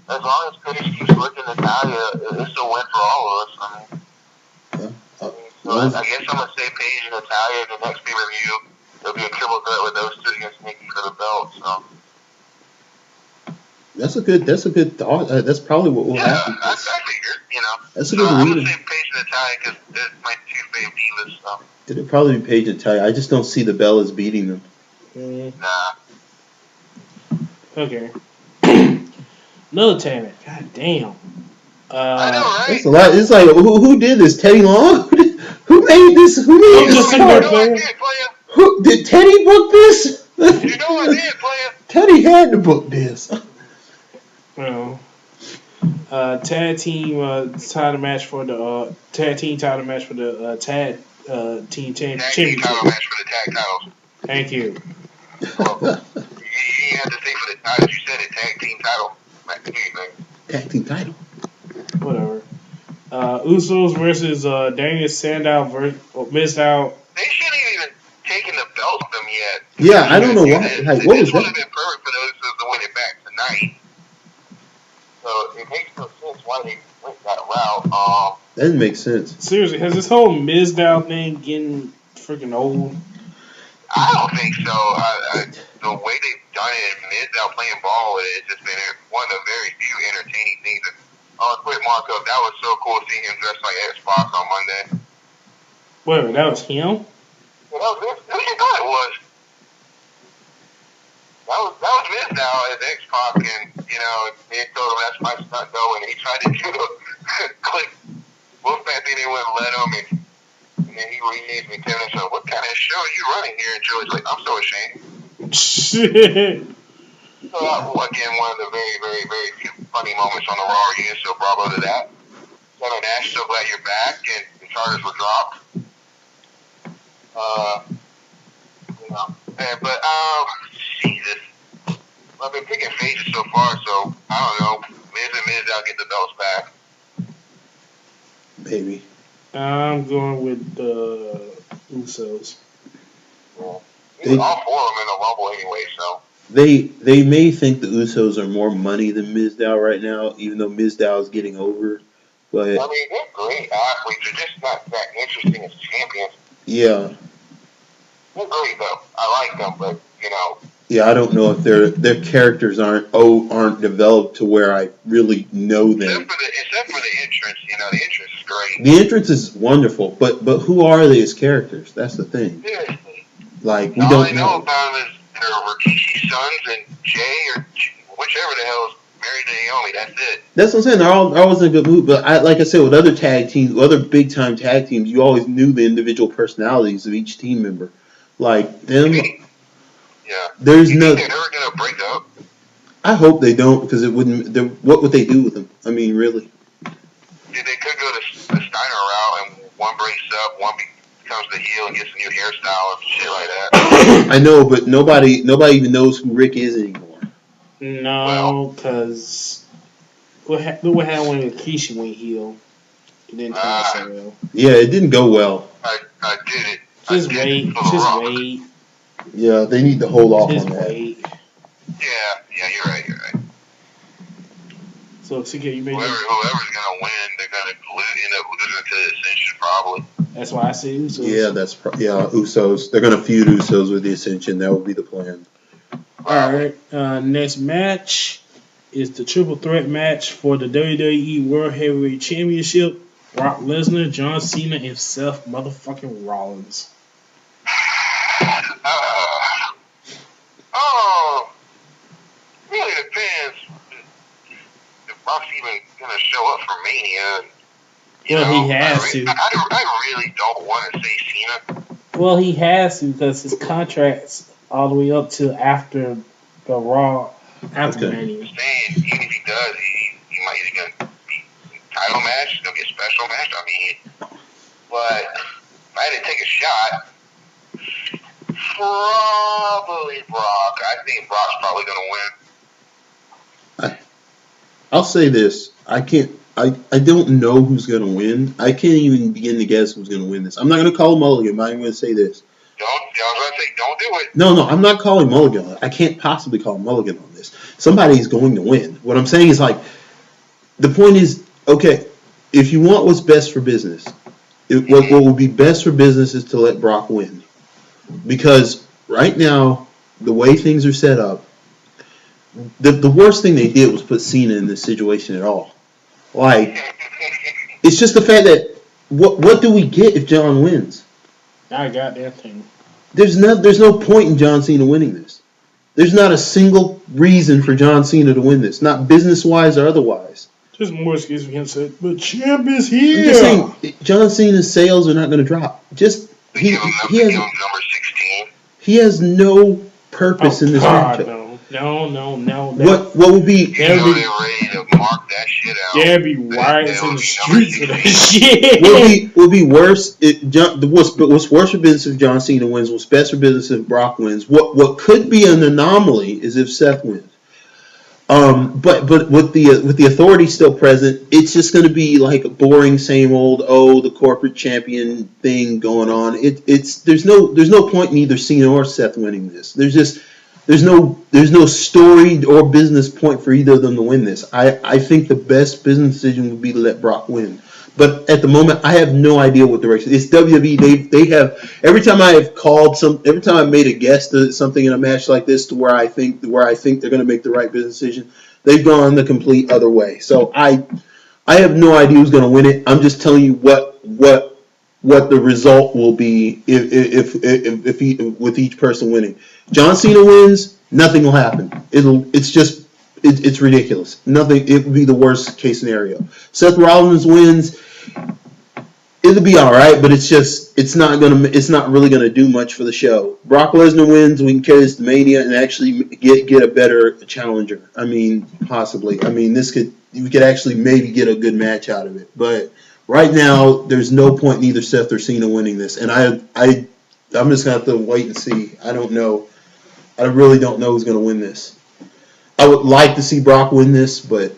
Speaker 2: As long as Paige keeps looking at Natalya, it's a win for all of us. I guess I'm going to say Paige and Natalya in the next pay-per-view. There'll be a triple threat with those two against Nikki for the belt. So.
Speaker 3: That's a good thought. That's probably what will happen.
Speaker 2: Yeah, I figured,
Speaker 3: That's a good
Speaker 2: I'm
Speaker 3: reason.
Speaker 2: going to say Paige and Natalya because they're my two favorite divas. So.
Speaker 3: It'll probably be Paige and Natalya. I just don't see the Bellas beating them.
Speaker 2: Nah.
Speaker 1: Okay. Another tag match. God damn.
Speaker 2: I know, right?
Speaker 3: That's a lot. It's like, who did this? Teddy Long? Who made this? Who made this? Did Teddy book this?
Speaker 2: You know I did, player.
Speaker 3: Teddy had to book this.
Speaker 1: Well, tag team title match for the tag team title match for the tag team championship.
Speaker 2: Tag team title match for the tag titles.
Speaker 1: Thank you.
Speaker 2: Well, you didn't have to say for the titles. You said it. Tag team title.
Speaker 3: Tag team title.
Speaker 1: Whatever. Usos versus Daniel Sandow versus Mizdow.
Speaker 2: They shouldn't even taken the belt from them yet.
Speaker 3: Yeah, I don't know why. Like, what was
Speaker 2: this would have been perfect for the Usos to win it back tonight. So it makes no sense why they went that route.
Speaker 3: That doesn't make sense.
Speaker 1: Seriously, has this whole Mizdow thing getting freaking old?
Speaker 2: I don't think so. The way they've done it, Mizdow playing ball, it's just been one of the very few entertaining things. Quick mark up. That was so cool seeing him dressed like X-Pac on Monday.
Speaker 1: Wait, that was him?
Speaker 2: Who you thought it was? That was Mizdow as X-Pac, and they told him that's my stunt though, and he tried to do a click Wolfpack thing, they wouldn't let him, and then he renamed me Kevin and said, "What kind of show are you running here?" And Joey's like, "I'm so ashamed."
Speaker 1: Shit.
Speaker 2: So again, one of the very, very, very few funny moments on the Raw reunion. So bravo to that. Kevin Nash, so glad you're back, and the charges were dropped. Jesus. I've been picking phases so far, so I don't know. Miz and Mizdow get the belts back.
Speaker 3: Maybe.
Speaker 1: I'm going with the Usos.
Speaker 2: All four of them in the Rumble anyway, so.
Speaker 3: they may think the Usos are more money than Mizdow right now, even though Mizdow is getting over. But
Speaker 2: I mean, they're great athletes. They're just not that interesting as champions.
Speaker 3: yeah,
Speaker 2: They're great though. I like them, but
Speaker 3: yeah, I don't know if their characters aren't developed to where I really know them.
Speaker 2: Except for the entrance, the entrance is great.
Speaker 3: The entrance is wonderful, but who are they as characters? That's the thing.
Speaker 2: Seriously.
Speaker 3: Like we
Speaker 2: All
Speaker 3: don't
Speaker 2: I know about them is they're Rikishi's sons and Jay or whichever the hell is married to Naomi. That's it.
Speaker 3: That's what I'm saying. They're always in a good mood. But like I said, with other tag teams, other big time tag teams, you always knew the individual personalities of each team member. Like them.
Speaker 2: Yeah.
Speaker 3: There's
Speaker 2: you
Speaker 3: no.
Speaker 2: think they're never gonna break up?
Speaker 3: I hope they don't, because it wouldn't. What would they do with them? I mean, really.
Speaker 2: Dude, they could go the Steiner route, and one breaks up, one becomes the heel and gets a new hairstyle and shit like that.
Speaker 3: I know, but nobody even knows who Rick is anymore.
Speaker 1: No, because look what happened when Rikishi went heel. It didn't turn out so well.
Speaker 3: Yeah, it didn't go well.
Speaker 2: I did it.
Speaker 1: Just wait.
Speaker 3: Yeah, they need to hold off on that.
Speaker 1: Wait.
Speaker 2: Yeah, you're right.
Speaker 1: So, CK, you made
Speaker 2: whoever's gonna win, they're gonna end up losing to the Ascension probably.
Speaker 1: That's why I say Usos.
Speaker 3: Yeah, Usos. They're gonna feud Usos with the Ascension. That would be the plan.
Speaker 1: All right. Next match is the triple threat match for the WWE World Heavyweight Championship. Brock Lesnar, John Cena, and Seth motherfucking Rollins.
Speaker 2: Really depends if Brock's even gonna show up for Mania.
Speaker 1: He has to.
Speaker 2: I really don't want to say Cena.
Speaker 1: Well, he has to because his contract's all the way up to after the Raw after Mania.
Speaker 2: Even if he does, he might either gonna be title match, it's gonna be a special match. I mean, but if I had to take a shot, probably Brock. I think Brock's probably gonna win.
Speaker 3: I'll say this: I don't know who's gonna win. I can't even begin to guess who's gonna win this. I'm not gonna call him Mulligan, but I'm gonna say this.
Speaker 2: Don't do it.
Speaker 3: No, I'm not calling Mulligan. I can't possibly call Mulligan on this. Somebody's going to win. What I'm saying is, like, the point is, okay, if you want what's best for business, what would be best for business is to let Brock win. Because right now, the way things are set up, the worst thing they did was put Cena in this situation at all. Like, it's just the fact that, what do we get if John wins?
Speaker 1: I got that thing.
Speaker 3: There's no point in John Cena winning this. There's not a single reason for John Cena to win this, not business-wise or otherwise.
Speaker 1: Just more excuse we can say, the champ is here.
Speaker 3: I'm just saying, John Cena's sales are not going to drop. Just he has number
Speaker 2: 16.
Speaker 3: He has no purpose in this matchup.
Speaker 1: No.
Speaker 3: What would be?
Speaker 2: They're ready to mark that shit out.
Speaker 1: There'd be riots in the streets for that shit.
Speaker 3: Would be worse. What's worse for business if John Cena wins? What's best for business if Brock wins? What could be an anomaly is if Seth wins. But with the authority still present, it's just going to be like a boring same old the corporate champion thing going on. There's no point in either Cena or Seth winning this. There's no story or business point for either of them to win this. I think the best business decision would be to let Brock win. But at the moment, I have no idea what direction. It's WWE. They have every time I've made a guess to something in a match like this to where I think they're going to make the right business decision, they've gone the complete other way. So I have no idea who's going to win it. I'm just telling you what the result will be if with each person winning. John Cena wins, nothing will happen. It's ridiculous. Nothing. It would be the worst case scenario. Seth Rollins wins. It'll be all right, but it's not really gonna do much for the show. Brock Lesnar wins. We can carry this to Mania and actually get a better challenger. I mean, possibly. I mean, we could actually maybe get a good match out of it. But right now, there's no point in either Seth or Cena winning this, and I'm just gonna have to wait and see. I don't know. I really don't know who's gonna win this. I would like to see Brock win this, but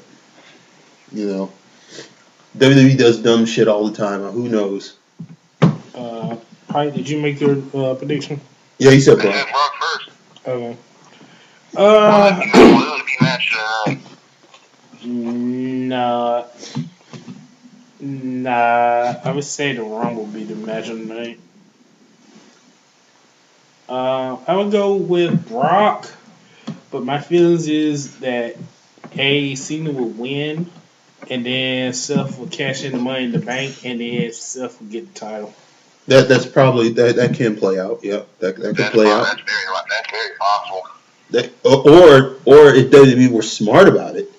Speaker 3: WWE does dumb shit all the time. Who knows?
Speaker 1: Did you make your prediction?
Speaker 3: Yeah, you said Brock.
Speaker 2: Brock first.
Speaker 1: Okay. Uh,
Speaker 2: What would be match tonight?
Speaker 1: nah, nah. I would say the Rumble would be the match of the night. I would go with Brock, but my feelings is that Cena will win, and then Seth will cash in the Money in the Bank, and then Seth will get the title.
Speaker 3: That's probably that can play out. Yeah, that could play out.
Speaker 2: That's very possible.
Speaker 3: That, or if WWE were smart about it,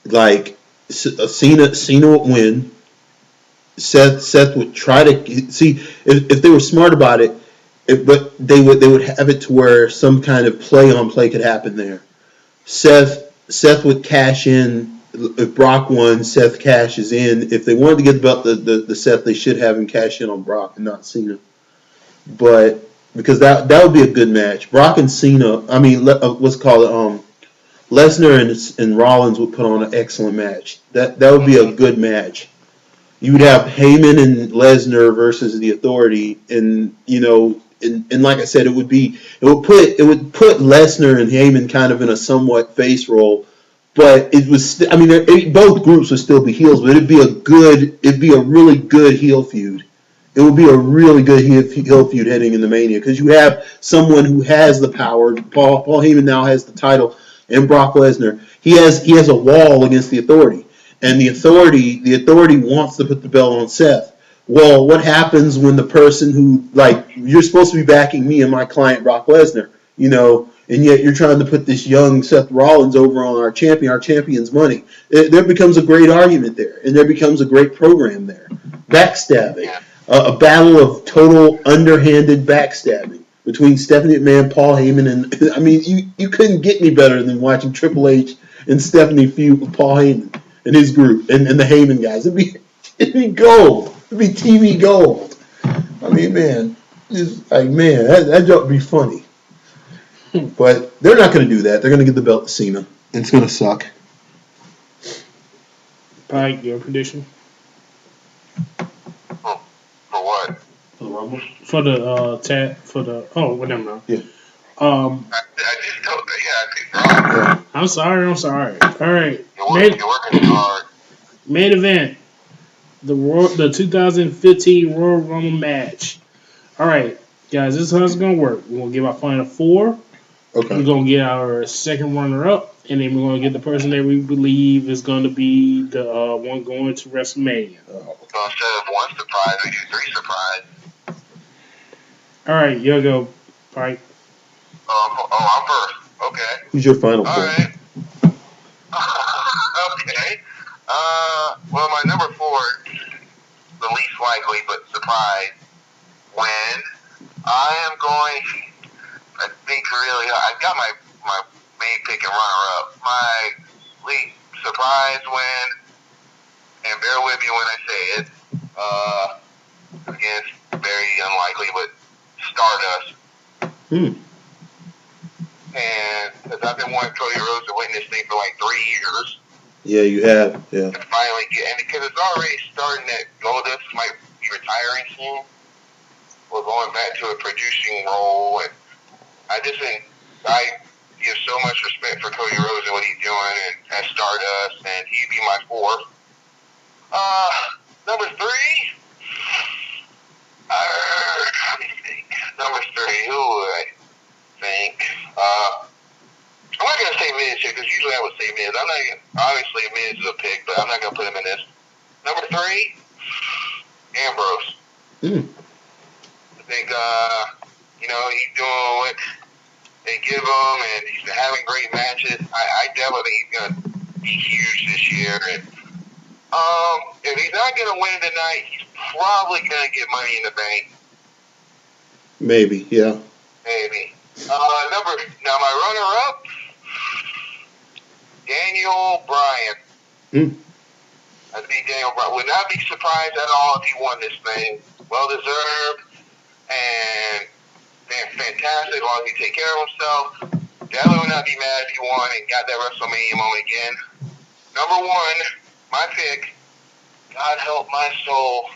Speaker 3: like Cena would win. Seth would try to see if they were smart about it, but they would have it to where some kind of play on play could happen there. Seth would cash in if Brock won. Seth cashes in. If they wanted to get the belt, the Seth, they should have him cash in on Brock and not Cena. But because that would be a good match, Brock and Cena. I mean, what's it called Lesnar and Rollins would put on an excellent match. That would be a good match. You would have Heyman and Lesnar versus the Authority, and and like I said, it would put Lesnar and Heyman kind of in a somewhat face role, but it was I mean both groups would still be heels, but it'd be a really good heel feud. It would be a really good heel feud heading into Mania because you have someone who has the power. Paul Heyman now has the title, and Brock Lesnar. He has a wall against the Authority, and the Authority wants to put the belt on Seth. Well, what happens when the person who you're supposed to be backing me and my client Brock Lesnar, and yet you're trying to put this young Seth Rollins over on our champion's money. There becomes a great argument there, and there becomes a great program there. Backstabbing, a battle of total underhanded backstabbing between Stephanie McMahon, Paul Heyman, and I mean, you couldn't get any better than watching Triple H and Stephanie feud with Paul Heyman and his group and the Heyman guys. It'd be gold. It'd be TV gold. I mean, man, that joke would be funny. But they're not going to do that. They're going to give the belt to Cena. It's going to suck.
Speaker 1: Pike, your prediction?
Speaker 2: For what?
Speaker 1: For the Rumble? For the whatever.
Speaker 3: Yeah.
Speaker 2: I just told you, I think
Speaker 1: I'm sorry. All right.
Speaker 2: you're working too hard.
Speaker 1: Main event. The 2015 Royal Rumble match. All right, guys, this is how it's going to work. We're going to give our final four.
Speaker 3: Okay.
Speaker 1: We're going to get our second runner-up, and then we're going to get the person that we believe is going to be the one going to WrestleMania.
Speaker 2: So instead of one surprise, we do three surprise.
Speaker 1: All right, you go, Pike.
Speaker 2: I'm first. Okay.
Speaker 3: Who's your final four?
Speaker 2: All right. Okay. Well, my number four, the least likely but surprise, when I am going, I think really, I got my main pick and runner-up. My least surprise win, and bear with me when I say it, again, very unlikely, but Stardust. And because I've been wanting Cody Rhodes to win this thing for like 3 years.
Speaker 3: Yeah, you have. Yeah.
Speaker 2: And finally and because it's already starting that Goldust might be retiring soon. We're going back to a producing role, and I give so much respect for Cody Rhodes and what he's doing and at Stardust, and he'd be my fourth. Number three. Number three, who would I think? I'm not going to say Miz here because usually I would say Miz. I'm not obviously Miz is a pick, but I'm not going to put him in this. Number three, Ambrose. I think he's doing what they give him, and he's been having great matches. I definitely think he's going to be huge this year. And if he's not going to win tonight, he's probably going to get Money in the Bank.
Speaker 3: Maybe, yeah.
Speaker 2: Maybe. Now my runner-up, Daniel Bryan. I think Daniel Bryan would not be surprised at all if he won this thing. Well deserved and fantastic as long as he take care of himself. Definitely would not be mad if he won and got that WrestleMania moment again. Number one, my pick, God help my soul.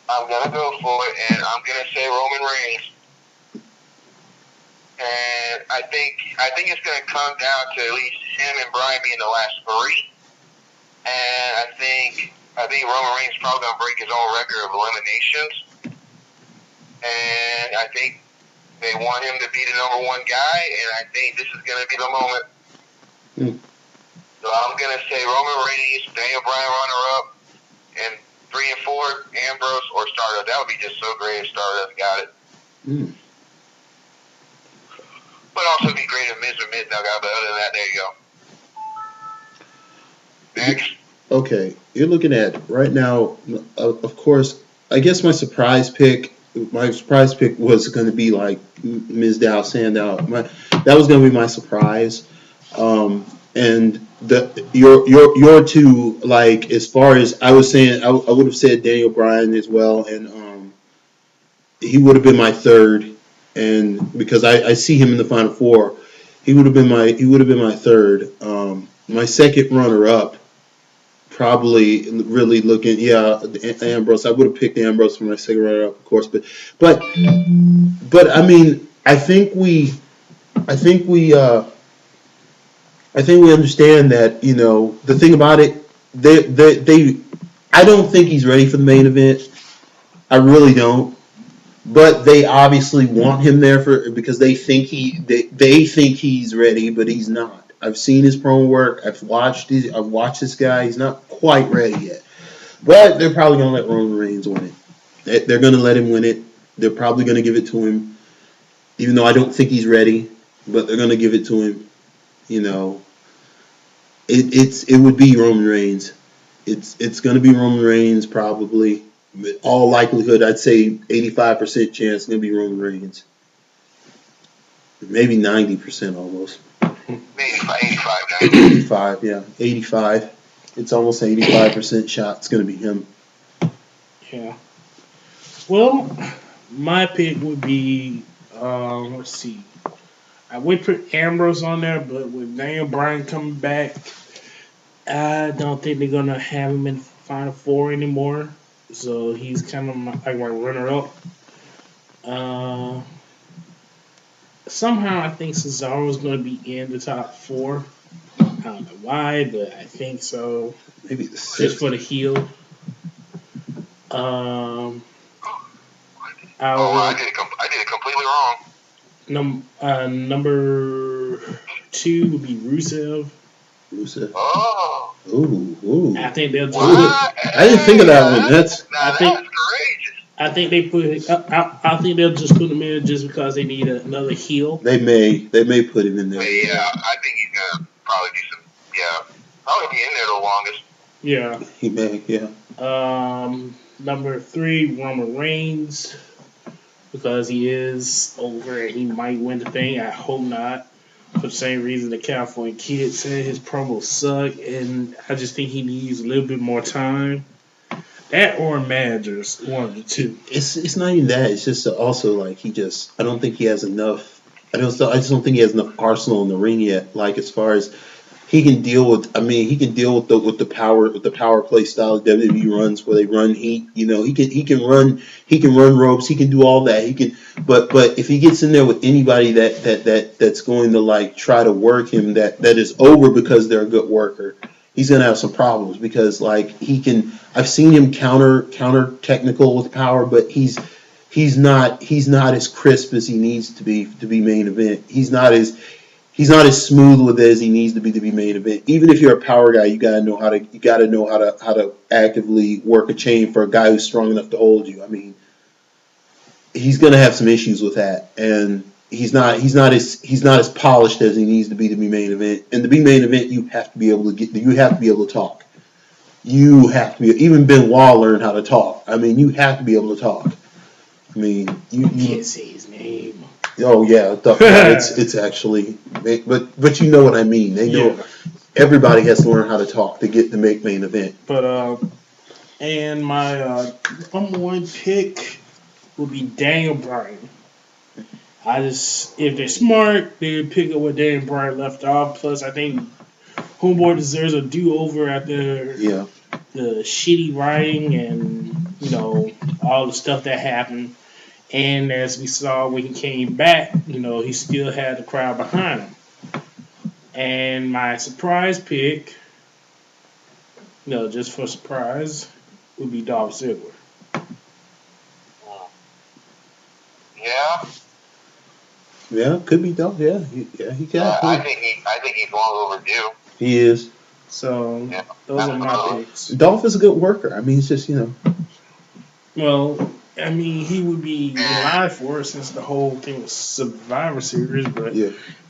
Speaker 2: I'm going to go for it, and I'm going to say Roman Reigns. And I think it's going to come down to at least him and Bryan being the last three. And I think Roman Reigns is probably going to break his own record of eliminations. And I think they want him to be the number one guy, and I think this is going to be the moment. So I'm going to say Roman Reigns, Daniel Bryan runner-up, and 3 and 4, Ambrose or Stardust. That would be just so great if Stardust got it. But also be great if Miz or Miz now got it. But other than that, there you go. Next.
Speaker 3: Okay, you're looking at right now. Of course, I guess my surprise pick was going to be like Ms. Dow Sandow. That was going to be my surprise. And your two, like, as far as I was saying, I would have said Daniel Bryan as well, and he would have been my third. And because I see him in the Final Four, he would have been my third. My second runner up. Probably really looking, Ambrose. I would have picked Ambrose for my second runner up, of course, but I mean, I think we understand that, you know, the thing about it, I don't think he's ready for the main event. I really don't, but they obviously want him there because they think he's ready, but he's not. I've seen his promo work. I've watched this guy. He's not quite ready yet. But they're probably going to let Roman Reigns win it. They're going to let him win it. They're probably going to give it to him, even though I don't think he's ready. But they're going to give it to him. You know, it would be Roman Reigns. It's going to be Roman Reigns probably. With all likelihood, I'd say 85% chance it's going to be Roman Reigns. Maybe 90% almost. 85, yeah. 85. It's almost 85% shot. It's going to be him.
Speaker 1: Yeah. Well, my pick would be, let's see. I would put Ambrose on there, but with Daniel Bryan coming back, I don't think they're going to have him in Final Four anymore. So he's kind of like my runner-up. Somehow I think Cesaro is going to be in the top 4. I don't know why, but I think so.
Speaker 3: Maybe
Speaker 1: just for the heel.
Speaker 2: I did it completely wrong.
Speaker 1: Number 2 would be Rusev.
Speaker 3: Oh. Ooh.
Speaker 1: I think they'll.
Speaker 3: I didn't think of that one. That's
Speaker 2: courageous.
Speaker 1: I think they put. I think they'll just put him in just because they need another heel.
Speaker 3: They may put him in there.
Speaker 2: Yeah, I think he's gonna probably do some. Yeah, probably be in there the longest.
Speaker 1: Yeah.
Speaker 3: He may. Yeah.
Speaker 1: Number 3, Roman Reigns, because he is over and he might win the thing. I hope not. For the same reason the California Kid said his promos suck, and I just think he needs a little bit more time. That or managers, one of the two.
Speaker 3: It's not even that. It's just also like I don't think he has enough. I just don't think he has enough arsenal in the ring yet. Like as far as he can deal with. I mean, he can deal with the power play style of WWE runs where they run heat. You know, he can run ropes. He can do all that. He can. But if he gets in there with anybody that's going to like try to work him that is over because they're a good worker, he's gonna have some problems because like he can. I've seen him counter technical with power, but he's not as crisp as he needs to be main event. He's not as smooth with it as he needs to be main event. Even if you're a power guy, you gotta know how to actively work a chain for a guy who's strong enough to hold you. I mean, he's gonna have some issues with that, and he's not as polished as he needs to be main event. And to be main event, you have to be able to talk. You have to be. Even Benoit learned how to talk. I mean, you have to be able to talk. I mean, you
Speaker 1: can't say his name.
Speaker 3: Oh yeah, it's actually, but you know what I mean. They know everybody has to learn how to talk to make main event.
Speaker 1: But and my number 1 pick would be Daniel Bryan. If they're smart, they pick up where Daniel Bryan left off. Plus, I think Homeboy deserves a do-over after the shitty writing and all the stuff that happened. And as we saw when he came back, he still had the crowd behind him. And my surprise pick, just for surprise, would be Dolph Ziggler.
Speaker 2: Yeah.
Speaker 3: Yeah, could be Dolph. Yeah, he got.
Speaker 2: I think he's long overdue.
Speaker 3: He is.
Speaker 1: So those are my picks.
Speaker 3: Dolph is a good worker. I mean, it's just
Speaker 1: Well, I mean, he would be alive for it since the whole thing was Survivor Series, but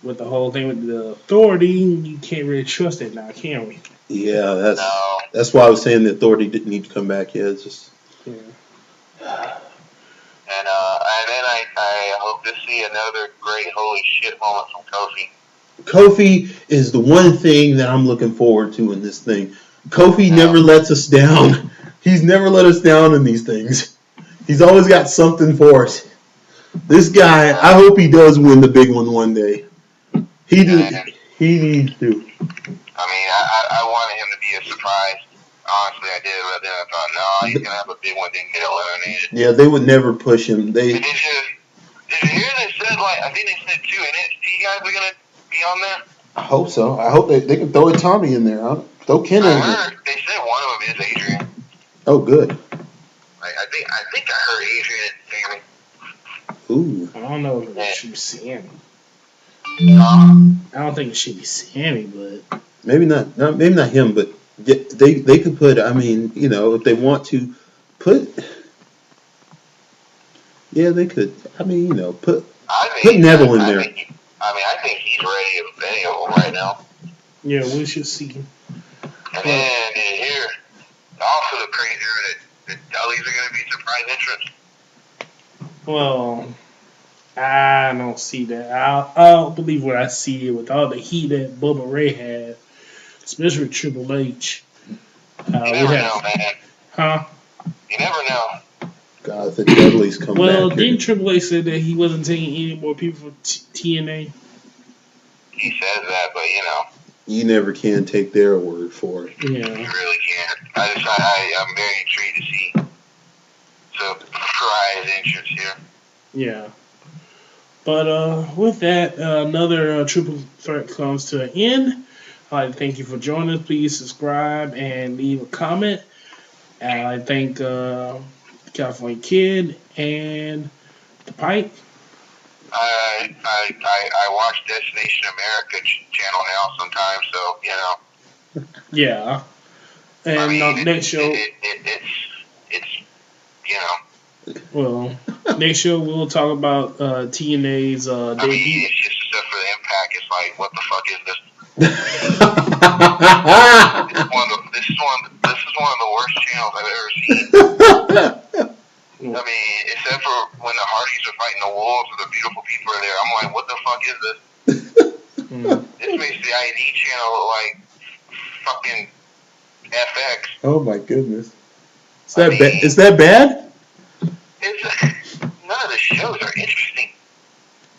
Speaker 1: with the whole thing with the Authority, you can't really trust it now, can we?
Speaker 3: Yeah, that's why I was saying the Authority didn't need to come back. Yeah, it's just.
Speaker 1: Yeah.
Speaker 2: And then I hope to see another great holy shit moment from Kofi.
Speaker 3: Kofi is the one thing that I'm looking forward to in this thing. Kofi never lets us down. He's never let us down in these things. He's always got something for us. This guy, I hope he does win the big one day. He needs to.
Speaker 2: I mean, I wanted him to be a surprise. Honestly, I did, but then I thought, no, he's gonna have a big one, then get eliminated.
Speaker 3: Yeah, they would never push him.
Speaker 2: Did you hear they said, I think they said 2 NXT guys are gonna be on there?
Speaker 3: I hope so. I hope they can throw a Tommy in there. Throw Ken in there.
Speaker 2: They said one of them is Adrian.
Speaker 3: Oh, good.
Speaker 2: I think I heard Adrian and Sammy.
Speaker 3: Ooh.
Speaker 1: I don't know if it should be Sammy. I don't think it should be Sammy, but
Speaker 3: maybe not. Maybe not him, but they could put. I mean, if they want to put. Yeah, they could. I mean, put Neville in there.
Speaker 2: I think he's ready with any of them right now.
Speaker 1: Yeah, we should see.
Speaker 2: And then here, also the crazier that Dudleys are going to be surprise entrants.
Speaker 1: Well, I don't see that. I don't believe what I see with all the heat that Bubba Ray had, especially with Triple H.
Speaker 2: You never know, man.
Speaker 1: Huh?
Speaker 2: You never know.
Speaker 3: God, the Dudleys come back.
Speaker 1: Well, didn't Triple H say that he wasn't taking any more people for TNA?
Speaker 2: He says that, but
Speaker 3: you never can take their word for it.
Speaker 1: Yeah.
Speaker 2: You really can't. I'm very intrigued to see surprise entrance here.
Speaker 1: Yeah. But with that, another Triple Threat comes to an end. I'd like to thank you for joining us. Please subscribe and leave a comment. And I thank California Kid and the Pipe.
Speaker 2: I watch Destination America channel now sometimes, so
Speaker 1: Yeah. And next show.
Speaker 2: It's
Speaker 1: Well, next show we'll talk about TNA's debut.
Speaker 2: I mean, it's just stuff for the Impact. It's like, what the fuck is this? This is one of the worst channels I've ever seen. I mean, except for when the Hardys are fighting the Wolves or the Beautiful People are there, I'm like, what the fuck is this? This makes the ID channel look like fucking FX.
Speaker 3: Oh my goodness. Is that bad?
Speaker 2: None of the shows are interesting.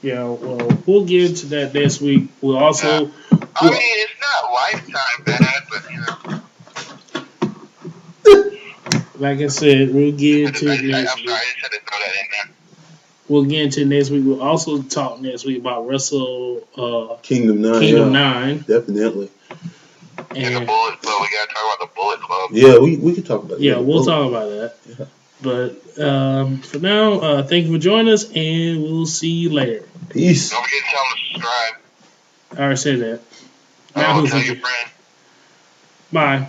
Speaker 1: Yeah, well, we'll get into that next week. We'll also.
Speaker 2: I mean, it's not Lifetime bad, but
Speaker 1: like I said, we'll get into it next week.
Speaker 2: I'm sorry, I just had to throw that in there.
Speaker 1: We'll get into it next week. We'll also talk next week about Wrestle
Speaker 3: Kingdom 9. Definitely.
Speaker 2: And the Bullet Club. We gotta talk about the Bullet Club.
Speaker 3: Yeah, we can talk about that.
Speaker 1: Yeah, we'll talk about that. Yeah. But for now, thank you for joining us, and we'll see you later.
Speaker 3: Peace.
Speaker 2: Don't forget to tell them to subscribe.
Speaker 1: I already said that.
Speaker 2: Now tell your friend.
Speaker 1: Bye.